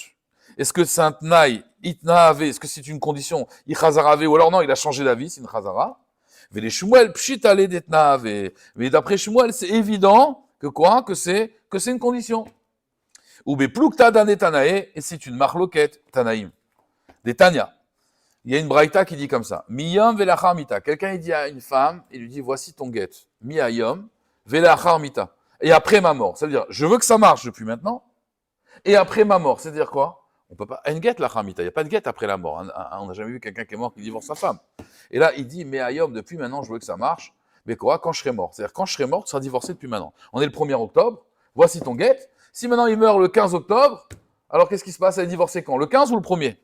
Est-ce que c'est un Tnaï, Itnaave, est-ce que c'est une condition, Ichazarave, ou alors non, il a changé d'avis, c'est une Chazara. Mais les Shmuel, Pshit ale d'Etnaave. Mais d'après Shmuel, c'est évident que quoi? Que c'est une condition. Ou Beplukta dan Tanae, et c'est une marloquette, Tanaïm. Des Tanya. Il y a une braïta qui dit comme ça. Miyam velachar mita. Quelqu'un, il dit à une femme, il lui dit, voici ton get. Miyayom velachar mita. Et après ma mort. Ça veut dire, je veux que ça marche depuis maintenant. Et après ma mort. C'est-à-dire quoi? On peut pas, un get la chamita, il n'y a pas de get après la mort. On n'a jamais vu quelqu'un qui est mort qui divorce sa femme. Et là, il dit, mais Ayom, depuis maintenant, je veux que ça marche. Mais quoi? Quand je serai mort. C'est-à-dire, quand je serai mort, tu seras divorcé depuis maintenant. On est le 1er octobre, voici ton get. Si maintenant il meurt le 15 octobre, alors qu'est-ce qui se passe? Elle est divorcée quand? Le 15 ou le 1er?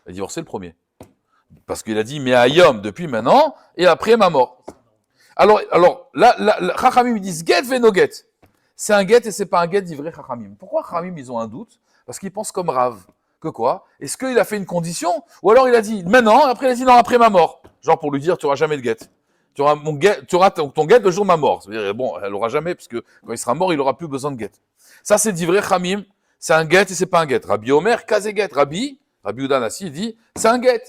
Elle est divorcée le 1er. Parce qu'il a dit, mais Ayom, depuis maintenant, et après ma mort. Alors là, Chachamim, ils disent, get veno get. C'est un get et c'est pas un get d'ivré Chachamim. Pourquoi Chachamim, ils ont un doute? Parce qu'ils pensent comme Rav. Que quoi? Est-ce qu'il a fait une condition? Ou alors il a dit maintenant, après il a dit non, après ma mort. Genre pour lui dire, tu n'auras jamais de get. Tu auras ton get le jour de ma mort. C'est-à-dire, bon, elle n'aura jamais, parce que quand il sera mort, il n'aura plus besoin de get. Ça, c'est d'ivré Chamim. C'est un get et c'est pas un get. Rabbi Omer, Kazé get. Rabbi Udanassi, il dit, c'est un get.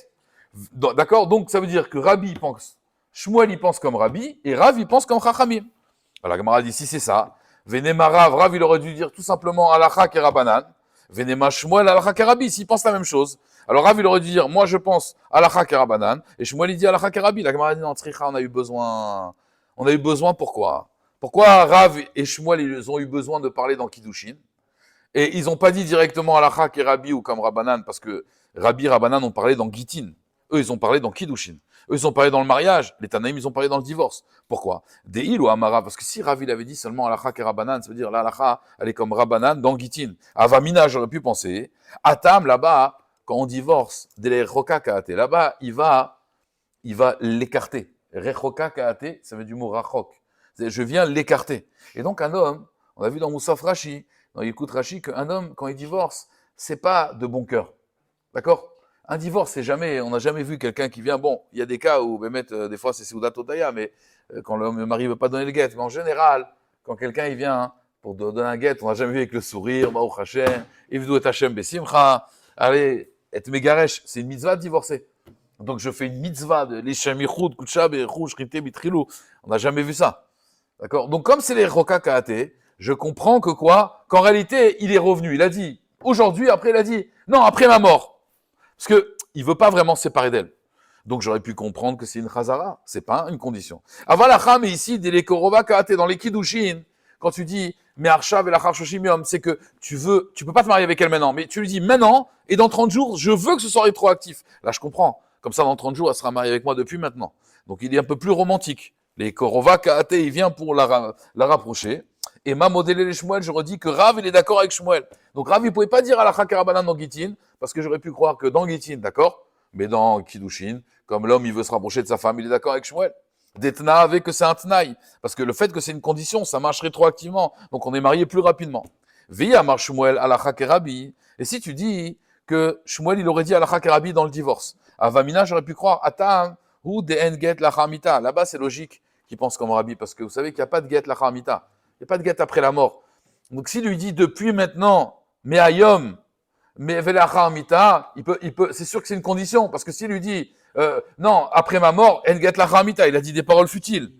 D'accord? Donc ça veut dire que Rabbi pense, Shmuel il pense comme Rabbi, et Rav il pense comme Chachamim. Alors la Gemara dit, si c'est ça, Venema Rav, il aurait dû dire tout simplement Alacha Kerabanan. Venema Shmuel Alacha Kerabi, s'il pense la même chose. Alors Rav, il aurait dû dire, moi je pense Alacha Kerabanan, et Shmuel il dit Alacha Kerabi. La Gemara dit, non, Tzricha, on a eu besoin pourquoi? Pourquoi Rav et Shmuel, ils ont eu besoin de parler dans Kiddushin? Et ils n'ont pas dit directement Alacha Kerabi ou comme Rabbanan, parce que Rabbi et Rabbanan ont parlé dans Gittin. Eux, ils ont parlé dans Kiddushin. Eux, ils ont parlé dans le mariage. Les Tanaïm, ils ont parlé dans le divorce. Pourquoi? Deil ou Amara. Parce que si Rav, il avait dit seulement Alacha et Rabbanan, ça veut dire l'Alacha, elle est comme Rabbanan dans Gitin. Avamina, j'aurais pu penser. Atam, là-bas, quand on divorce, Dele Roka Kaate, là-bas, il va l'écarter. Rechoka Kaate, ça veut dire du mot rachok. Je viens l'écarter. Et donc, un homme, on a vu dans Moussaf Rashi, dans Yekut Rashi, qu'un homme, quand il divorce, c'est pas de bon cœur. D'accord? Un divorce, c'est jamais, on n'a jamais vu quelqu'un qui vient, bon, il y a des cas où, des fois, c'est Seudat Otaya, mais quand le mari ne veut pas donner le guet. Mais en général, quand quelqu'un, il vient pour donner un guet, on n'a jamais vu avec le sourire, Baruch Hashem, Ivdu et Hashem Besimcha, allez, et Megaresh, c'est une mitzvah de divorcer. Donc, je fais une mitzvah de l'Ishem Yichud, Kutshab, Rouge, Rite, Bitrilou. On n'a jamais vu ça. D'accord? Donc, comme c'est les Roka Kaate, je comprends que quoi? Qu'en réalité, il est revenu. Il a dit, aujourd'hui, après, il a dit, non, après ma mort. Parce que il veut pas vraiment se séparer d'elle. Donc, j'aurais pu comprendre que c'est une chazara. C'est pas une condition. Avalacha, mais ici, des Korova Kaate, dans les Kiddushin, quand tu dis, mais Arshav et la Charchoshimium, c'est que tu peux pas te marier avec elle maintenant, mais tu lui dis maintenant, et dans 30 jours, je veux que ce soit rétroactif. Là, je comprends. Comme ça, dans 30 jours, elle sera mariée avec moi depuis maintenant. Donc, il est un peu plus romantique. Les Korova Kaate, il vient pour la rapprocher. Et ma modélé les Shmuel, je redis que Rav, il est d'accord avec Shmuel. Donc, Rav, il pouvait pas dire à la Karabanan dans Gitin, parce que j'aurais pu croire que dans Gitin, d'accord, mais dans Kiddushin, comme l'homme, il veut se rapprocher de sa femme, il est d'accord avec Shmuel. Detna avec que c'est un tnaï. Parce que le fait que c'est une condition, ça marche rétroactivement. Donc, on est marié plus rapidement. Via mar Shmuel alacha kerabi. Et si tu dis que Shmuel, il aurait dit alacha kerabi dans le divorce. À Vamina, j'aurais pu croire, atam, ou de en get lachamita. Là-bas, c'est logique qu'il pense comme Rabbi, parce que vous savez qu'il n'y a pas de get lachamita. Il n'y a pas de get après la mort. Donc, s'il lui dit depuis maintenant, mais ayom, mais velachamita, c'est sûr que c'est une condition, parce que s'il lui dit, non, après ma mort, en get lachamita, il a dit des paroles futiles.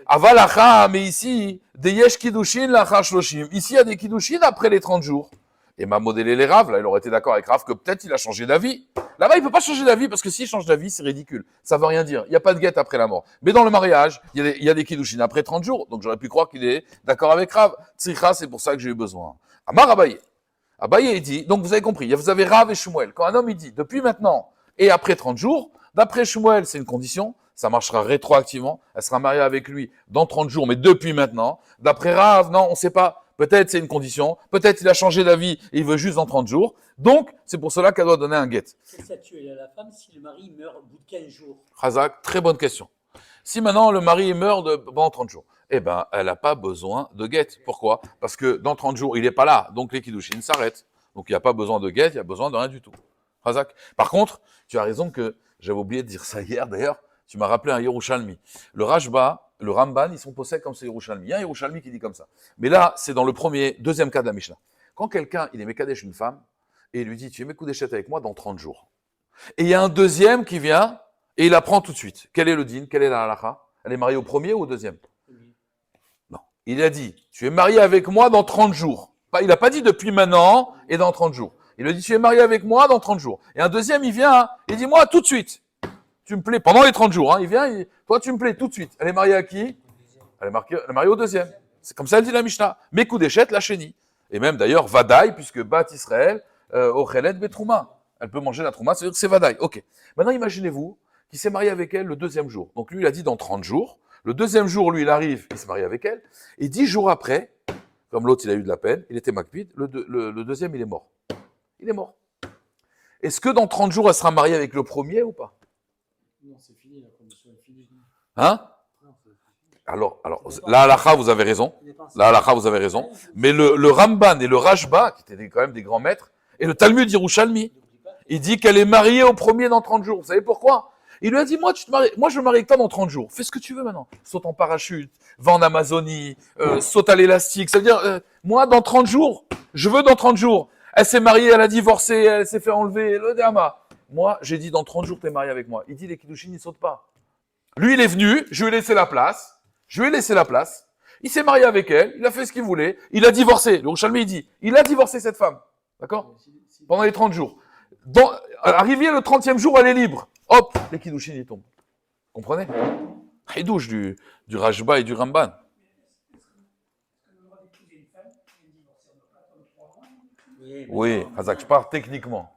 Avalacha, mais ici, des yesh kiddushin lacha shloshim. Ici, il y a des kiddushin après les 30 jours. Et m'a modélé les Rav, là, il aurait été d'accord avec Rav que peut-être il a changé d'avis. Là-bas, il peut pas changer d'avis parce que s'il change d'avis, c'est ridicule. Ça veut rien dire. Il n'y a pas de guette après la mort. Mais dans le mariage, il y a des kiddushin après 30 jours. Donc, j'aurais pu croire qu'il est d'accord avec Rav. Tzricha, c'est pour ça que j'ai eu besoin. Amar Abaye. Abaye, il dit, donc vous avez compris, vous avez Rav et Shmuel. Quand un homme, il dit, depuis maintenant et après 30 jours, d'après Shmuel, c'est une condition. Ça marchera rétroactivement. Elle sera mariée avec lui dans 30 jours, mais depuis maintenant. D'après Rav, non, on ne sait pas. Peut-être c'est une condition. Peut-être il a changé d'avis et il veut juste dans 30 jours. Donc, c'est pour cela qu'elle doit donner un guet. C'est statué à la femme si le mari meurt au bout de 15 jours. Razak, très bonne question. Si maintenant le mari meurt pendant 30 jours, eh ben, elle n'a pas besoin de guet. Pourquoi? Parce que dans 30 jours, il n'est pas là. Donc, les kiddushin s'arrêtent. Donc, il n'y a pas besoin de guet, il y a besoin de rien du tout. Razak. Par contre, tu as raison que j'avais oublié de dire ça hier d'ailleurs. Tu m'as rappelé un Yerushalmi. Le Rashba, le Ramban, ils sont possèdés comme ce Yerushalmi. Il y a un Yerushalmi qui dit comme ça. Mais là, c'est dans le deuxième cas de la Mishnah. Quand quelqu'un, il est Mekadesh une femme, et il lui dit, tu es Mekudeshet avec moi dans 30 jours. Et il y a un deuxième qui vient, et il la prend tout de suite. Quel est le din? Quelle est la halakha? Elle est mariée au premier ou au deuxième? Non. Il a dit, tu es marié avec moi dans 30 jours. Il n'a pas dit depuis maintenant et dans 30 jours. Il a dit, tu es marié avec moi dans 30 jours. Et un deuxième, il vient, il dit, moi, tout de suite. Tu me plais pendant les 30 jours. Hein, il vient, toi, tu me plais tout de suite. Elle est mariée à qui? Elle est mariée au deuxième. C'est comme ça, elle dit la Mishnah. Mekudeshet la chéni. Et même d'ailleurs, Vadaï, puisque Bat Israël, Ochelet Betrouma. Elle peut manger la Trouma, c'est-à-dire que c'est Vadaï. Ok. Maintenant, imaginez-vous qu'il s'est marié avec elle le deuxième jour. Donc lui, il a dit dans 30 jours. Le deuxième jour, lui, il arrive, il se marie avec elle. Et 10 jours après, comme l'autre, il a eu de la peine, il était Makpid, le deuxième, il est mort. Il est mort. Est-ce que dans 30 jours, elle sera mariée avec le premier ou pas? Non, c'est fini, la condition est finie. Hein? Alors, la halakha, vous avez raison. La halakha, vous avez raison. Mais le Ramban et le Rashba, qui étaient quand même des grands maîtres, et le Talmud Yerushalmi, il dit qu'elle est mariée au premier dans 30 jours. Vous savez pourquoi? Il lui a dit, moi, je veux me marier avec toi dans 30 jours. Fais ce que tu veux maintenant. Saute en parachute, va en Amazonie, saute à l'élastique. Ça veut dire, moi, dans 30 jours, je veux dans 30 jours. Elle s'est mariée, elle a divorcé, elle s'est fait enlever, le dama. Moi, j'ai dit, dans 30 jours, tu es marié avec moi. Il dit, les kiddushin, ils sautent pas. Lui, il est venu, je lui ai laissé la place. Il s'est marié avec elle, il a fait ce qu'il voulait, il a divorcé. Le Rouchalmi, il dit, il a divorcé cette femme. D'accord? Pendant les 30 jours. Arrivé le 30e jour, elle est libre. Hop, les kiddushin, ils tombent. Comprenez? Hidouche du Rashba et du Ramban. Oui, Hazak, je parle techniquement.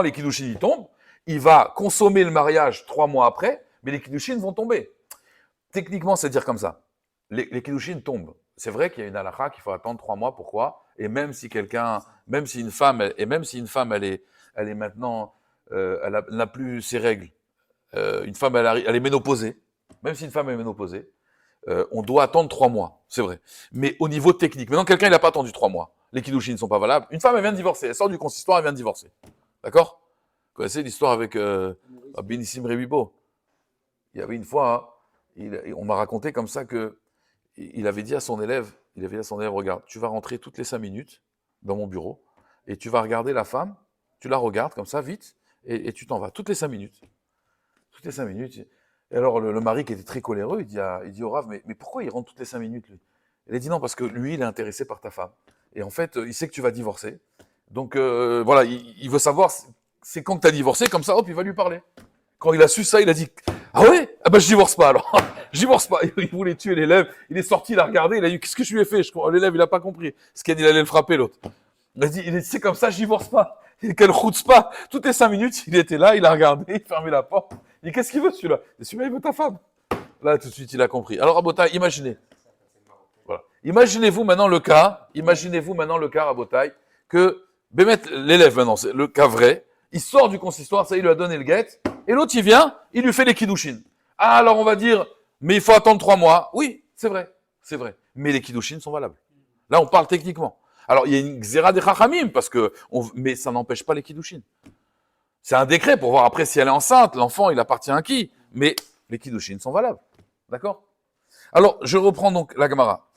Les kiddushin, ils tombent. il va consommer le mariage 3 mois après, mais les kiddushin vont tomber. Techniquement, c'est dire comme ça. Les kiddushin tombent. C'est vrai qu'il y a une halakha qu'il faut attendre 3 mois. Pourquoi? Et même si quelqu'un, même si une femme, elle est maintenant, elle n'a plus ses règles. Une femme, elle est ménopausée. Même si une femme est ménopausée, on doit attendre 3 mois. C'est vrai. Mais au niveau technique, maintenant quelqu'un, il n'a pas attendu 3 mois. Les kiddushin ne sont pas valables. Une femme, elle vient de divorcer. Elle sort du consistoire, elle vient de divorcer. D'accord? Vous connaissez l'histoire avec Binissim Rebibo? Il y avait une fois, on m'a raconté comme ça que il avait dit à son élève, regarde, tu vas rentrer toutes les 5 minutes dans mon bureau et tu vas regarder la femme, tu la regardes comme ça, vite, et tu t'en vas, toutes les 5 minutes. Toutes les 5 minutes. Et alors le mari qui était très coléreux, il dit au Rav, mais pourquoi il rentre toutes les 5 minutes, lui? Il a dit non, parce que lui, il est intéressé par ta femme. Et en fait, il sait que tu vas divorcer. Donc voilà, il veut savoir, c'est quand que tu as divorcé, comme ça, hop, il va lui parler. Quand il a su ça, il a dit ah ouais, ah ben je divorce pas alors. Je divorce pas. Il voulait tuer l'élève. Il est sorti, il a regardé, il a dit qu'est-ce que je lui ai fait? L'élève, il a pas compris. Ce qu'il a dit, il allait le frapper l'autre. Il a dit c'est comme ça, je divorce pas. Quelle route pas. Toutes les 5 minutes, il était là, il a regardé, il fermait la porte. Il dit qu'est-ce qu'il veut celui-là? Celui-là, il veut ta femme. Là, tout de suite, il a compris. Alors, Rabotai, imaginez. Voilà. Imaginez-vous maintenant le cas, Rabotai, que Bémet, l'élève maintenant, c'est le cas vrai, il sort du consistoire, ça il lui a donné le guet, et l'autre il vient, il lui fait les kiddushin. Ah, alors on va dire, mais il faut attendre 3 mois. Oui, c'est vrai. Mais les kiddushin sont valables. Là, on parle techniquement. Alors, il y a une xéra des chachamim, mais ça n'empêche pas les kiddushin. C'est un décret pour voir après si elle est enceinte, l'enfant, il appartient à qui. Mais les kiddushin sont valables. D'accord? Alors, je reprends donc la Gemara.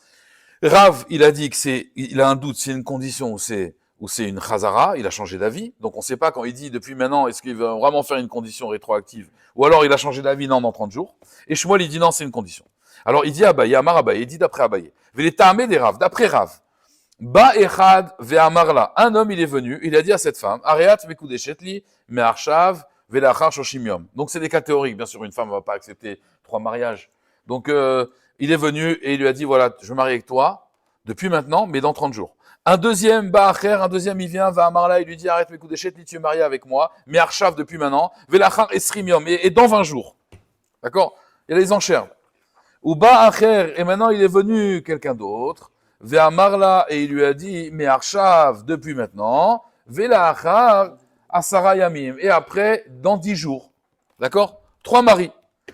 Rav, il a dit il a un doute, c'est une condition où c'est une chazara, il a changé d'avis. Donc on ne sait pas quand il dit depuis maintenant, est-ce qu'il va vraiment faire une condition rétroactive, ou alors il a changé d'avis, non, dans 30 jours. Et Shmuel, il dit non, c'est une condition. Alors il dit Abaye, Amar Abaye, il dit d'après Abaye. Veletame des Rav, d'après Rav. Ba echad ve'amarla. Un homme, il est venu, il a dit à cette femme, Areat vekudeshetli, me'arshav ve'lachar shoshim yom. Donc c'est des cas théoriques, bien sûr, une femme ne va pas accepter 3 mariages. Donc il est venu et il lui a dit, voilà, je me marie avec toi, depuis maintenant, mais dans 30 jours. Un deuxième, il vient, va à Marla, il lui dit, arrête mes coups d'échette, tu es marié avec moi, mais Arshav depuis maintenant, Velachar Esrimium, et dans 20 jours. D'accord? Il y a les enchères. Ou Ba'acher, et maintenant il est venu quelqu'un d'autre, Vea Marla, et il lui a dit, mais Arshav depuis maintenant, Velachar Asara Yamim, et après, dans 10 jours. D'accord? 3 maris.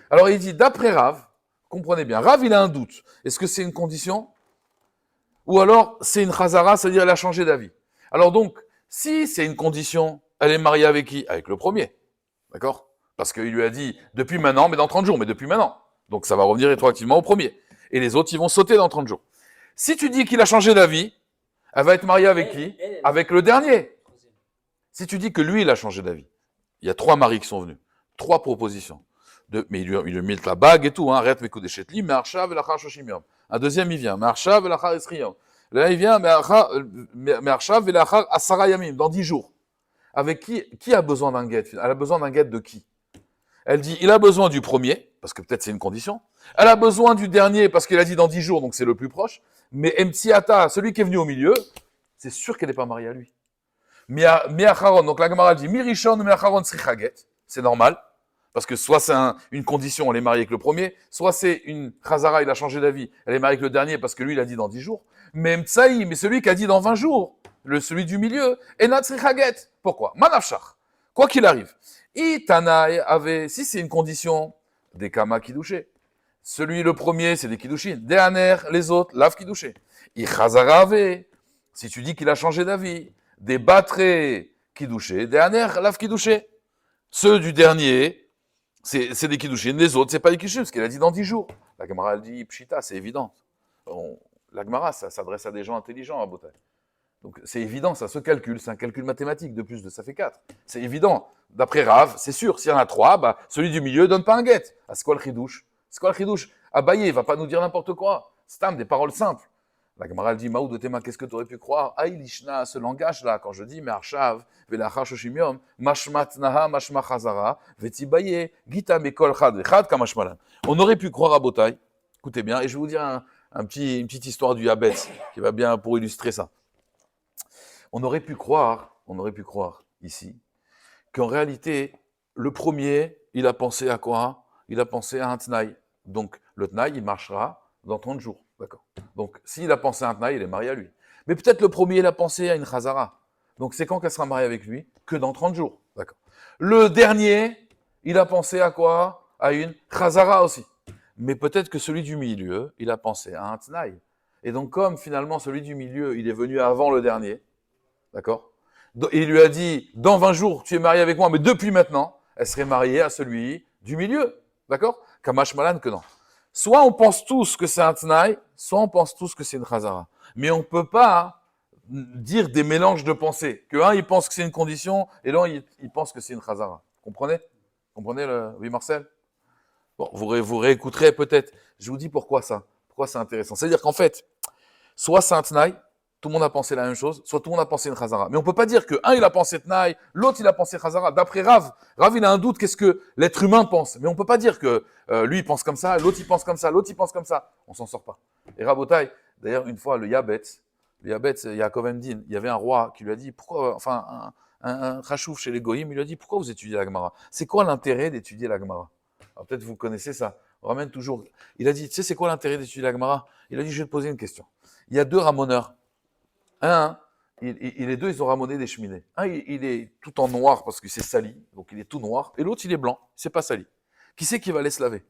Alors il dit, d'après Rav, comprenez bien, Rav il a un doute. Est-ce que c'est une condition? Ou alors, c'est une chazara, c'est-à-dire elle a changé d'avis. Alors donc, si c'est une condition, elle est mariée avec qui? Avec le premier. D'accord? Parce qu'il lui a dit, depuis maintenant, mais dans 30 jours, mais depuis maintenant. Donc ça va revenir rétroactivement au premier. Et les autres, ils vont sauter dans 30 jours. Si tu dis qu'il a changé d'avis, elle va être mariée avec qui? Avec le dernier. Si tu dis que lui, il a changé d'avis, il y a 3 maris qui sont venus. 3 propositions. Mais il lui met la bague et tout, hein. Arrête mes coups d'échetli, mais Arshav et l'achar shoshim yom. Un deuxième, il vient, mais Arshav et l'achar esriyom. Là, il vient, mais Arshav et l'achar asara yamim, dans 10 jours. Avec qui a besoin d'un guet? Elle a besoin d'un guet de qui? Elle dit, il a besoin du premier, parce que peut-être c'est une condition. Elle a besoin du dernier, parce qu'il a dit dans 10 jours, donc c'est le plus proche. Mais Mtsiata, celui qui est venu au milieu, c'est sûr qu'elle n'est pas mariée à lui. Miacharon, donc la Gemara dit, Mirishon, Miacharon srichaget, c'est normal. Parce que soit c'est une condition, elle est mariée avec le premier, soit c'est une chazara, il a changé d'avis, elle est mariée avec le dernier parce que lui, il a dit dans 10 jours. Mais Mtsaï, mais celui qui a dit dans 20 jours, celui du milieu, Enat Srichaget. Pourquoi? Manafshach. Quoi qu'il arrive. Itanaï avait, si c'est une condition, des kama kidouché. Celui, le premier, c'est des kiddushin. Des aner, les autres, lav kidouché. Ichazara avait, si tu dis qu'il a changé d'avis, des batrés kidouché, des aner, lav kidouché. Ceux du dernier, c'est des kiddushin, les autres, c'est pas des kiddushin, parce qu'il a dit dans 10 jours. La Gemara, elle dit pshita, c'est évident. La Gemara, ça s'adresse à des gens intelligents à Botaï. Donc c'est évident, ça se calcule, c'est un calcul mathématique, de plus de ça fait 4. C'est évident. D'après Rav, c'est sûr, s'il y en a 3, bah, celui du milieu donne pas un guet. Ah, c'est quoi le chidouche? Abaye, va pas nous dire n'importe quoi. Stam, des paroles simples. La Gemara elle dit, Maou de Tema, qu'est-ce que tu aurais pu croire? Aïlishna, ce langage-là, quand je dis, mais Arshav, Velachar Shoshimium, Mashmat Naha, Mashma Chazara, Vetibaye, Gita Mekol Chad, Chad Kamashmalan. On aurait pu croire à Botaï, écoutez bien, et je vais vous dire une petite histoire du Yabetz, qui va bien pour illustrer ça. On aurait pu croire ici, qu'en réalité, le premier, il a pensé à quoi? Il a pensé à un tnaï. Donc, le tnaï, il marchera dans 30 jours. D'accord. Donc, s'il a pensé à un tnaï, il est marié à lui. Mais peut-être le premier, il a pensé à une chazara. Donc, c'est quand qu'elle sera mariée avec lui? Que dans 30 jours. D'accord. Le dernier, il a pensé à quoi? À une chazara aussi. Mais peut-être que celui du milieu, il a pensé à un tnaï. Et donc, comme finalement, celui du milieu, il est venu avant le dernier, d'accord? Et il lui a dit, dans 20 jours, tu es marié avec moi, mais depuis maintenant, elle serait mariée à celui du milieu. D'accord? Kamash Malan que non. Soit on pense tous que c'est un Tnaï, soit on pense tous que c'est une Khazara. Mais on ne peut pas dire des mélanges de pensées. Que un, il pense que c'est une condition, et l'autre, il pense que c'est une Khazara. Comprenez? Comprenez le... Oui, Marcel? Bon, vous réécouterez peut-être. Je vous dis pourquoi ça. Pourquoi c'est intéressant. C'est-à-dire qu'en fait, soit c'est un Tnaï, tout le monde a pensé la même chose, soit tout le monde a pensé une Khazara. Mais on ne peut pas dire que un il a pensé Tnaï, l'autre il a pensé Khazara. D'après Rav, il a un doute, qu'est-ce que l'être humain pense. Mais on ne peut pas dire que lui il pense comme ça, l'autre il pense comme ça, l'autre il pense comme ça. On s'en sort pas. Et Rabotai, d'ailleurs une fois le Yabet, Yaakov Emdin, il y avait un roi qui lui a dit, pourquoi, enfin un Rachouf chez les Goïm, il lui a dit, pourquoi vous étudiez la Gemara? C'est quoi l'intérêt d'étudier la Gemara? Alors peut-être vous connaissez ça. On ramène toujours. Il a dit, tu sais c'est quoi l'intérêt d'étudier la Gemara? Il a dit, je vais te poser une question. Il y a deux ramoneurs. Un, les deux, ils ont ramené des cheminées. Un, il est tout en noir parce que c'est sali, donc il est tout noir. Et l'autre, il est blanc, c'est pas sali. Qui c'est qui va aller se laver?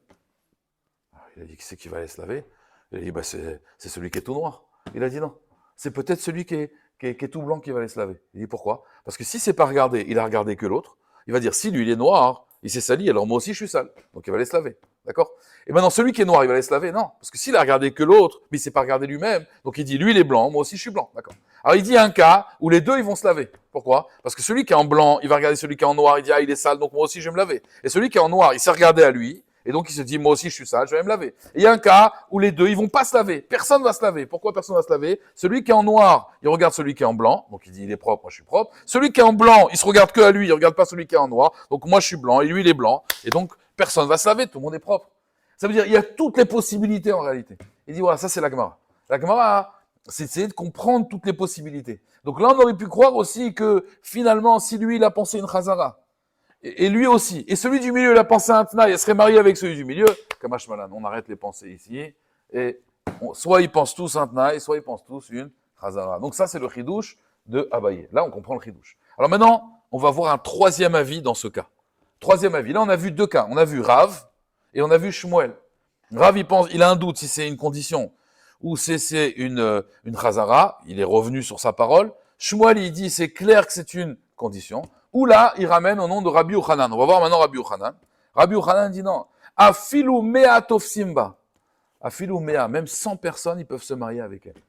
Il a dit, qui c'est qui va aller se laver? Il a dit, bah, c'est celui qui est tout noir. Il a dit, non, c'est peut-être celui qui est tout blanc qui va aller se laver. Il dit, pourquoi? Parce que si c'est pas regardé, il a regardé que l'autre, il va dire, si lui, il est noir, il s'est sali, alors moi aussi, je suis sale. Donc il va aller se laver. D'accord? Et maintenant, celui qui est noir, il va aller se laver? Non. Parce que s'il a regardé que l'autre, mais il s'est pas regardé lui-même, donc il dit, lui, il est blanc, moi aussi, je suis blanc. D'accord? Alors il dit un cas où les deux, ils vont se laver. Pourquoi? Parce que celui qui est en blanc, il va regarder celui qui est en noir, il dit, ah, il est sale, donc moi aussi, je vais me laver. Et celui qui est en noir, il s'est regardé à lui, et donc il se dit, moi aussi, je suis sale, je vais me laver. Et il y a un cas où les deux, ils vont pas se laver. Personne va se laver. Pourquoi personne va se laver? Celui qui est en noir, il regarde celui qui est en blanc, donc il dit, il est propre, moi je suis propre. Celui qui est en blanc, il se regarde que à lui, il regarde pas celui qui est en noir, donc moi je suis blanc, et lui, il est blanc. Et donc, personne va se laver, tout le monde est propre. Ça veut dire, il y a toutes les possibilités en réalité. Il dit, voilà, ça c'est la Gemara. La Gemara, c'est essayer de comprendre toutes les possibilités. Donc là, on aurait pu croire aussi que finalement, si lui, il a pensé une Khazara, et lui aussi, et celui du milieu, il a pensé un Tnaï, il serait marié avec celui du milieu, Kamash Malan, on arrête les pensées ici, et soit ils pensent tous un Tnaï, soit ils pensent tous une Khazara. Donc ça, c'est le Chidouche de Abaye. Là, on comprend le Chidouche. Alors maintenant, on va voir un troisième avis dans ce cas. Troisième avis. Là, on a vu deux cas. On a vu Rav, et on a vu Shmuel. Rav, il a un doute si c'est une condition ou c'est une chazara. Il est revenu sur sa parole. Shmuel, il dit, c'est clair que c'est une condition. Ou là, il ramène au nom de Rabbi Yochanan. On va voir maintenant Rabbi Yochanan. Rabbi Yochanan dit non. Afilu mea tofsimba. Afilu mea. Même 100 personnes, ils peuvent se marier avec elle.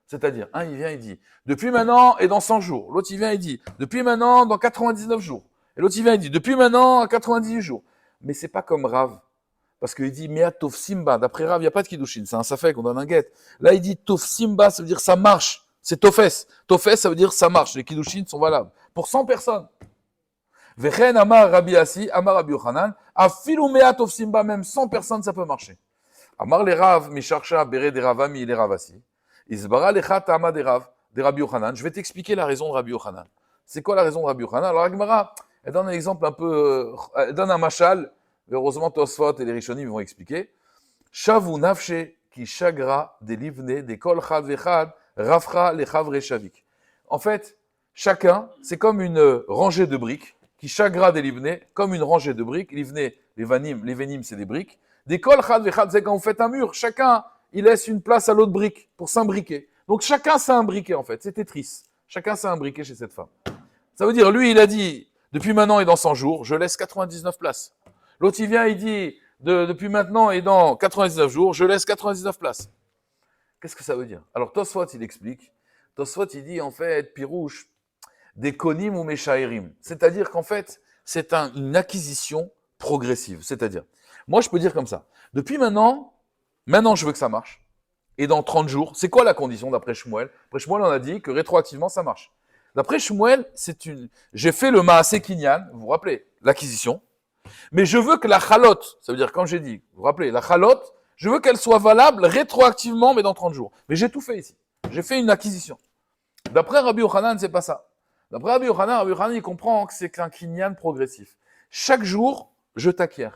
C'est-à-dire, un, il vient, il dit, depuis maintenant et dans 100 jours. L'autre, il vient, il dit, depuis maintenant, dans 99 jours. Et l'autre, il vient, il dit, depuis maintenant, 98 jours. Mais c'est pas comme Rav. Parce qu'il dit Mea Tov Simba. D'après Rav, il n'y a pas de Kiddushin. C'est un safek, on donne un guet. Là, il dit Tov Simba, ça veut dire ça marche. C'est Tofes. Tofes, ça veut dire ça marche. Les Kiddushin sont valables. Pour 100 personnes. Vechen Amar Rabbi Assi, Amar Rabbi Yochanan. Afilu Mea Tov Simba, même 100 personnes, ça peut marcher. Amar les Rav, Misharsha, Bere de Ravami, les Ravasi. Isbara Lechat Ama de Rav, de Rabbi Yochanan. Je vais t'expliquer la raison de Rabbi Yochanan. C'est quoi la raison de Rabbi Yochanan? Alors, Agmara, elle donne un exemple un peu, elle donne un machal. Heureusement, Tosfot et les Rishonim vont expliquer. Shavu nafshe ki shagra de livne de kol chad vechad rafra le chavre shavik. En fait, chacun, c'est comme une rangée de briques qui chagra des livne, comme une rangée de briques. Livne, les venim, c'est des briques. Des kol chad vechad, c'est quand vous faites un mur. Chacun, il laisse une place à l'autre brique pour s'imbriquer. Donc chacun s'est imbriqué en fait. C'est Tetris. Chacun s'est imbriqué chez cette femme. Ça veut dire, lui, il a dit, depuis maintenant et dans 100 jours, je laisse 99 places. L'autre, il vient, il dit, depuis maintenant et dans 99 jours, je laisse 99 places. Qu'est-ce que ça veut dire? Alors, Tosfot, il explique. Tosfot, il dit, en fait, Pirouche, des konim ou meshaerim. C'est-à-dire qu'en fait, c'est une acquisition progressive. C'est-à-dire, moi, je peux dire comme ça. Depuis maintenant, je veux que ça marche. Et dans 30 jours, c'est quoi la condition d'après Shmuel? Après Shmuel, on a dit que rétroactivement, ça marche. D'après Shmuel, j'ai fait le Maaseh Kinyan, vous vous rappelez, l'acquisition. Mais je veux que la chalote, ça veut dire, comme j'ai dit, vous vous rappelez, la chalote, je veux qu'elle soit valable rétroactivement, mais dans 30 jours. Mais j'ai tout fait ici. J'ai fait une acquisition. D'après Rabbi Yochanan, c'est pas ça. D'après Rabbi Yochanan, il comprend que c'est un kinyan progressif. chaque jour, je t'acquiers.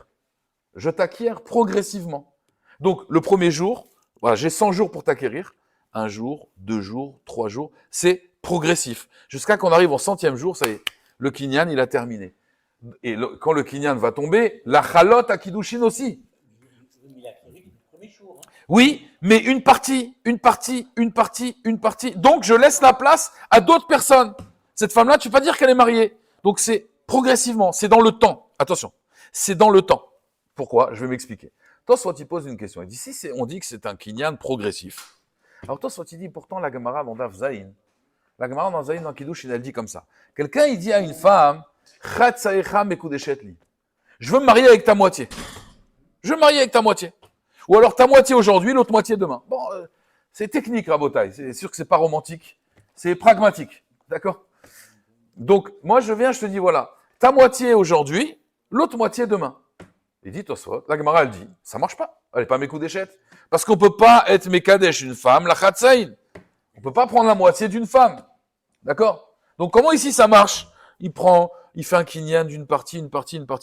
Je t'acquiers progressivement. Donc, le premier jour, voilà, j'ai 100 jours pour t'acquérir. 1 jour, 2 jours, 3 jours. C'est progressif. Jusqu'à qu'on arrive au 100e jour, ça y est, le kinyan, il a terminé. Et quand le kinyan va tomber, la chalote à Kiddushin aussi. Il a acquis le premier jour. Hein. Oui, mais une partie. Donc, je laisse la place à d'autres personnes. Cette femme-là, tu peux pas dire qu'elle est mariée. Donc, c'est progressivement, c'est dans le temps. Attention, c'est dans le temps. Pourquoi? Je vais m'expliquer. Tosfot, il pose une question. Il dit, si on dit que c'est un kinyan progressif. Alors, Tosfot, il dit, pourtant, la Gemara dans Daf Zayin, la Gemara dans Zayin, dans Kiddushin, elle dit comme ça. Quelqu'un, il dit à une femme, je veux me marier avec ta moitié. Je veux me marier avec ta moitié. Ou alors ta moitié aujourd'hui, l'autre moitié demain. Bon, c'est technique, Rabotai. C'est sûr que c'est pas romantique. C'est pragmatique. D'accord? Donc, moi, je viens, je te dis, voilà, ta moitié aujourd'hui, l'autre moitié demain. Il dit, Tosfot, la Gemara, elle dit, ça marche pas. Elle n'est pas Mekudeshet. Parce qu'on peut pas être Mekadesh une femme, la Chatzaïn. On peut pas prendre la moitié d'une femme. D'accord? Donc, comment ici ça marche? Il fait un kinyan d'une partie,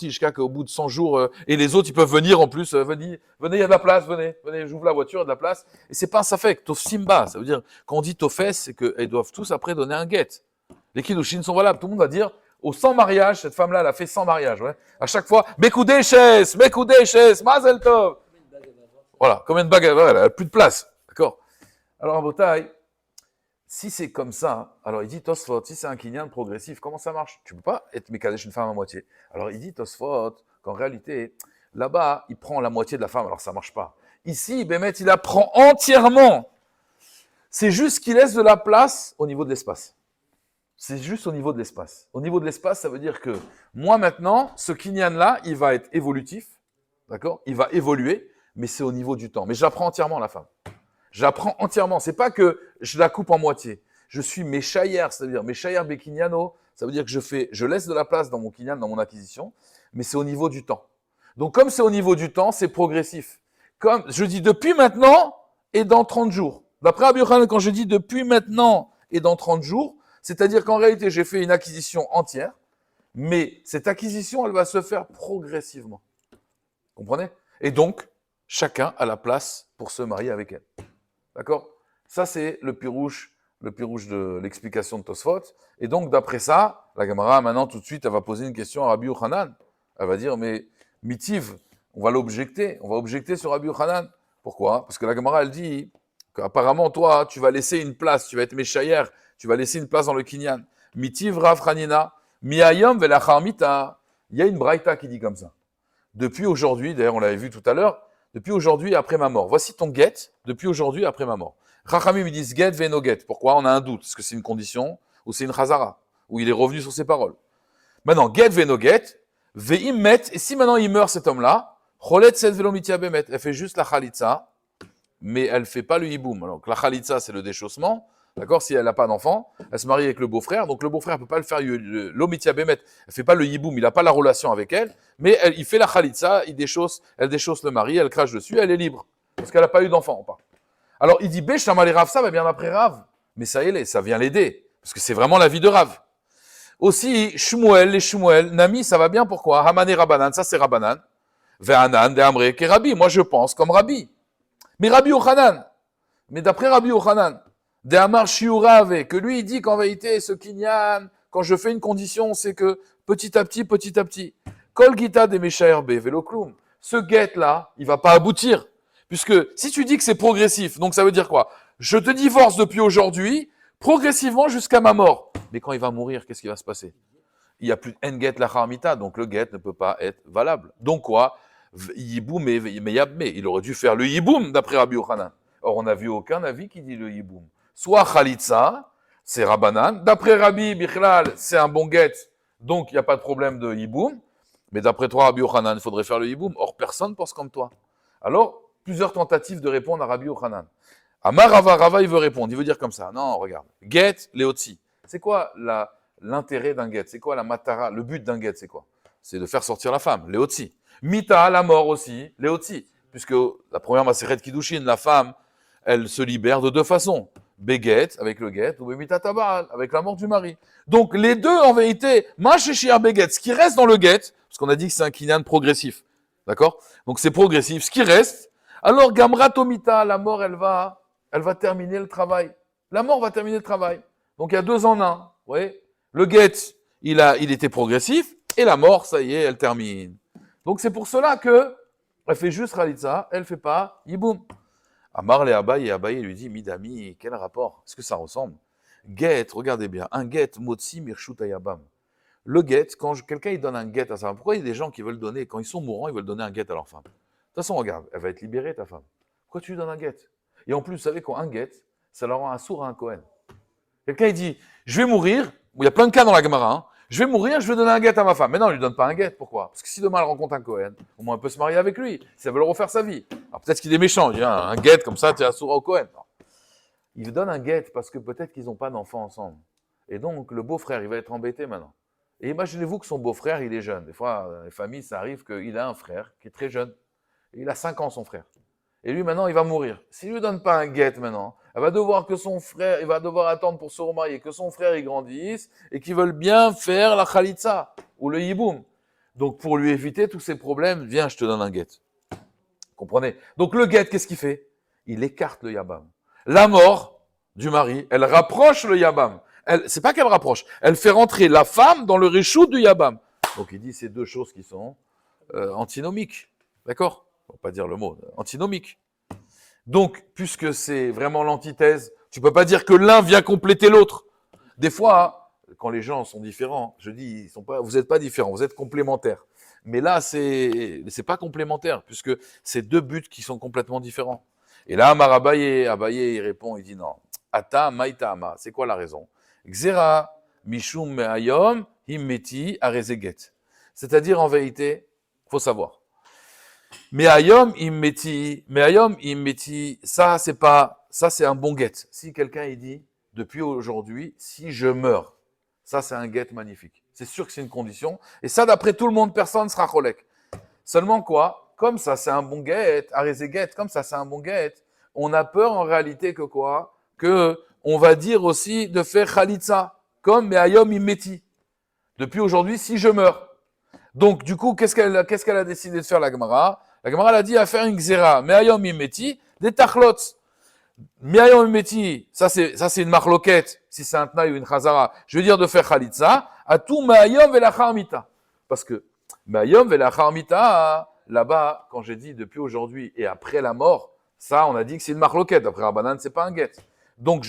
jusqu'à qu'au bout de 100 jours, et les autres, ils peuvent venir en plus, venez, il y a de la place, venez, j'ouvre la voiture, il y a de la place. Et c'est pas un safek, tof simba, ça veut dire, quand on dit tofes, c'est qu'ils doivent tous après donner un get. Les kiddushin sont valables, tout le monde va dire, au 100 mariages, cette femme-là, elle a fait 100 mariages, ouais. À chaque fois, Mekudeshes, Mazel Tov. Voilà, combien de bagages, elle a plus de place, d'accord? Alors, en Botaï, si c'est comme ça, alors il dit Tosfot, si c'est un kinyan progressif, comment ça marche? Tu peux pas être Mekadesh une femme à moitié. Alors il dit Tosfot qu'en réalité, là-bas, il prend la moitié de la femme, alors ça marche pas. Ici, Bémet, il la prend entièrement. C'est juste qu'il laisse de la place au niveau de l'espace. C'est juste au niveau de l'espace. Au niveau de l'espace, ça veut dire que moi maintenant, ce kinyan-là, il va être évolutif, d'accord? Il va évoluer, mais c'est au niveau du temps. Mais je la prends entièrement, la femme. J'apprends entièrement. C'est pas que je la coupe en moitié. Je suis méchayer, c'est-à-dire méchayer bekinyano. Ça veut dire que je laisse de la place dans mon kinyan, dans mon acquisition, mais c'est au niveau du temps. Donc, comme c'est au niveau du temps, c'est progressif. Comme je dis depuis maintenant et dans 30 jours. D'après Rabbi Yochanan, quand je dis depuis maintenant et dans 30 jours, c'est-à-dire qu'en réalité, j'ai fait une acquisition entière, mais cette acquisition, elle va se faire progressivement. Comprenez? Et donc, chacun a la place pour se marier avec elle. D'accord? Ça, c'est le pirouche de l'explication de Tosfot. Et donc, d'après ça, la Gemara, maintenant, tout de suite, elle va poser une question à Rabbi Yochanan. Elle va dire, mais Mitiv, on va objecter sur Rabbi Yochanan. Pourquoi? Parce que la Gemara, elle dit qu'apparemment, toi, tu vas laisser une place, tu vas être méchayer, tu vas laisser une place dans le kinyan. Mitiv Rav Hanina, Miayam velachar mita. Il y a une braïta qui dit comme ça. Depuis aujourd'hui, d'ailleurs, on l'avait vu tout à l'heure, depuis aujourd'hui après ma mort. Voici ton get, depuis aujourd'hui après ma mort. Rachamim, ils disent get, veno get. Pourquoi? On a un doute. Est-ce que c'est une condition ou c'est une chazara? Ou il est revenu sur ses paroles? Maintenant, get, veno get, ve'im met, et si maintenant il meurt cet homme-là, cholet set velomitia bemet, elle fait juste la chalitza, mais elle fait pas le hiboum. Alors, la chalitza, c'est le déchaussement. D'accord? Si elle n'a pas d'enfant, elle se marie avec le beau-frère, donc le beau-frère ne peut pas le faire, l'omitia bémet, elle fait pas le yiboum, il n'a pas la relation avec elle, mais il fait la khalitsa, elle déchausse le mari, elle crache dessus, elle est libre, parce qu'elle n'a pas eu d'enfant, on parle. Alors il dit, Béchama les Rav, ça va bien après Rav, mais ça y est, ça vient l'aider, parce que c'est vraiment la vie de Rav. Aussi, les Shmuel, Nami, ça va bien, pourquoi? Hamane Rabanan, ça c'est Rabanan, Ve'anan, de Amre, qui Rabbi, moi je pense comme Rabbi. Mais Rabbi Yochanan, mais d'après Rabbi Yochanan, de Amar Shiurave, que lui il dit qu'en vérité, ce kinyan, quand je fais une condition, c'est que petit à petit, Kol Gita de Meshaer Be Velokloum, ce guet là, il va pas aboutir. Puisque si tu dis que c'est progressif, donc ça veut dire quoi? Je te divorce depuis aujourd'hui, progressivement jusqu'à ma mort. Mais quand il va mourir, qu'est-ce qui va se passer? Il n'y a plus de En-Get Lacharmita, donc le get ne peut pas être valable. Donc quoi? Yiboum et Yabme. Il aurait dû faire le Yiboum d'après Rabbi Yochanan. Or, on n'a vu aucun avis qui dit le Yiboum. Soit Khalitsa, c'est Rabbanan. D'après Rabbi Bichlal, c'est un bon get, donc il n'y a pas de problème de Yiboum. Mais d'après toi, Rabbi Yochanan, il faudrait faire le Yiboum. Or, personne pense comme toi. Alors, plusieurs tentatives de répondre à Rabbi Yochanan. Amar Rava, il veut répondre. Il veut dire comme ça. Non, regarde. Get, Léotzi. C'est quoi l'intérêt d'un get? C'est quoi la matara? Le but d'un get, c'est quoi? C'est de faire sortir la femme. Léotzi. Mita, la mort aussi. Léotzi. Puisque la première Maseret Kiddushin, la femme, elle se libère de deux façons. Beget, avec le get, ou Bemita Tabal, avec la mort du mari. Donc, les deux, en vérité, Macheshir Beget, ce qui reste dans le get, Parce qu'on a dit que c'est un kinyan progressif. D'accord? Donc c'est progressif. Ce qui reste, alors Gamra Tomita, la mort, elle va terminer le travail. La mort va terminer le travail. Donc il y a 2 en 1. Vous voyez? Le get, il était progressif, et la mort, ça y est, elle termine. Donc c'est pour cela que elle fait juste Khalitsa, elle fait pas Yiboum. Amar le Abaye, et Abaye lui dit, Midami, quel rapport? Est-ce que ça ressemble? Get, regardez bien, un get, Motsi Mirshut Ayabam. Le get, quand quelqu'un il donne un get à sa femme, pourquoi il y a des gens qui veulent donner, quand ils sont mourants, ils veulent donner un get à leur femme? De toute façon, regarde, elle va être libérée, ta femme. Pourquoi tu lui donnes un get? Et en plus, vous savez qu'un get, ça leur rend un sourd à un Cohen. Quelqu'un il dit, je vais mourir, il y a plein de cas dans la Gemara, hein, je vais mourir, je vais donner un get à ma femme. Mais non, on lui donne pas un get, pourquoi? Parce que si demain elle rencontre un Cohen, au moins elle peut se marier avec lui, si elle veut le refaire sa vie. Alors peut-être qu'il est méchant, il dit, un get comme ça, tu es un sourd au Cohen. Non. Il donne un get parce que peut-être qu'ils n'ont pas d'enfants ensemble. Et donc, le beau-frère, il va être embêté maintenant. Et imaginez-vous que son beau-frère, il est jeune. Des fois, dans les familles, ça arrive qu'il a un frère qui est très jeune. Et il a 5 ans, son frère. Et lui, maintenant, il va mourir. S'il ne lui donne pas un get maintenant, elle va devoir que son frère, il va devoir attendre pour se remarier, que son frère, il grandisse, et qu'ils veulent bien faire la khalitsa, ou le yiboum. Donc, pour lui éviter tous ces problèmes, viens, je te donne un get. Comprenez? Donc, le get, qu'est-ce qu'il fait? Il écarte le yabam. La mort du mari, elle rapproche le yabam. C'est pas qu'elle rapproche, elle fait rentrer la femme dans le réchou du yabam. Donc il dit ces 2 choses qui sont antinomiques. D'accord? On va pas dire le mot, antinomique. Donc, puisque c'est vraiment l'antithèse, tu peux pas dire que l'un vient compléter l'autre. Des fois, quand les gens sont différents, je dis, vous n'êtes pas différents, vous êtes complémentaires. Mais là, c'est pas complémentaire, puisque c'est 2 buts qui sont complètement différents. Et là, Abaye, il répond, il dit non. Ata maïta ama. C'est quoi la raison? Xera mishum me'ayom himmeti arezeget. C'est-à-dire, en vérité, faut savoir. Me'ayom himmeti, ça c'est un bon get. Si quelqu'un il dit, depuis aujourd'hui, si je meurs, ça c'est un get magnifique. C'est sûr que c'est une condition. Et ça, d'après tout le monde, personne ne sera cholek. Seulement quoi? Comme ça, c'est un bon get, arezeget, comme ça, c'est un bon get. On a peur en réalité que quoi? Que on va dire aussi de faire khalitsa, comme me'ayom himmeti. Depuis aujourd'hui, si je meurs. Donc, du coup, qu'est-ce qu'elle a décidé de faire, la Gemara? La Gemara, elle a dit à faire une xéra, me'ayom himmeti, des tachlot. Me'ayom himmeti, ça c'est une marloquette, si c'est un tnaï ou une chazara. Je veux dire de faire khalitsa, à tout me'ayom velachar mita. Parce que me'ayom velachar mita, là-bas, quand j'ai dit depuis aujourd'hui et après la mort, ça, on a dit que c'est une marloquette. Après Rabbanan, c'est pas un get. Donc,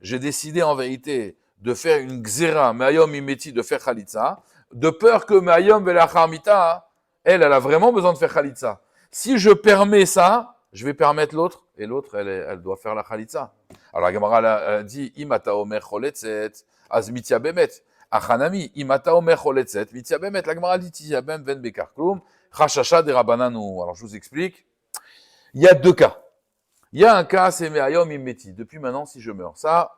j'ai décidé en vérité de faire une xéra, me'ayom himmeti, de faire khalitsa, de peur que me'ayom velachar mita, elle a vraiment besoin de faire khalitsa. Si je permets ça, je vais permettre l'autre, et l'autre, elle doit faire la khalitsa. Alors la Gemara a dit, imata omer choletzet, az mitia bemet. Achanami, imata omer choletzet, mitia bemet. La Gemara dit, titia bem ven bekar klum, chashasha de rabbananu. Alors je vous explique. Il y a 2 cas. Il y a un cas, c'est me'ayom immeti. Depuis maintenant, si je meurs. Ça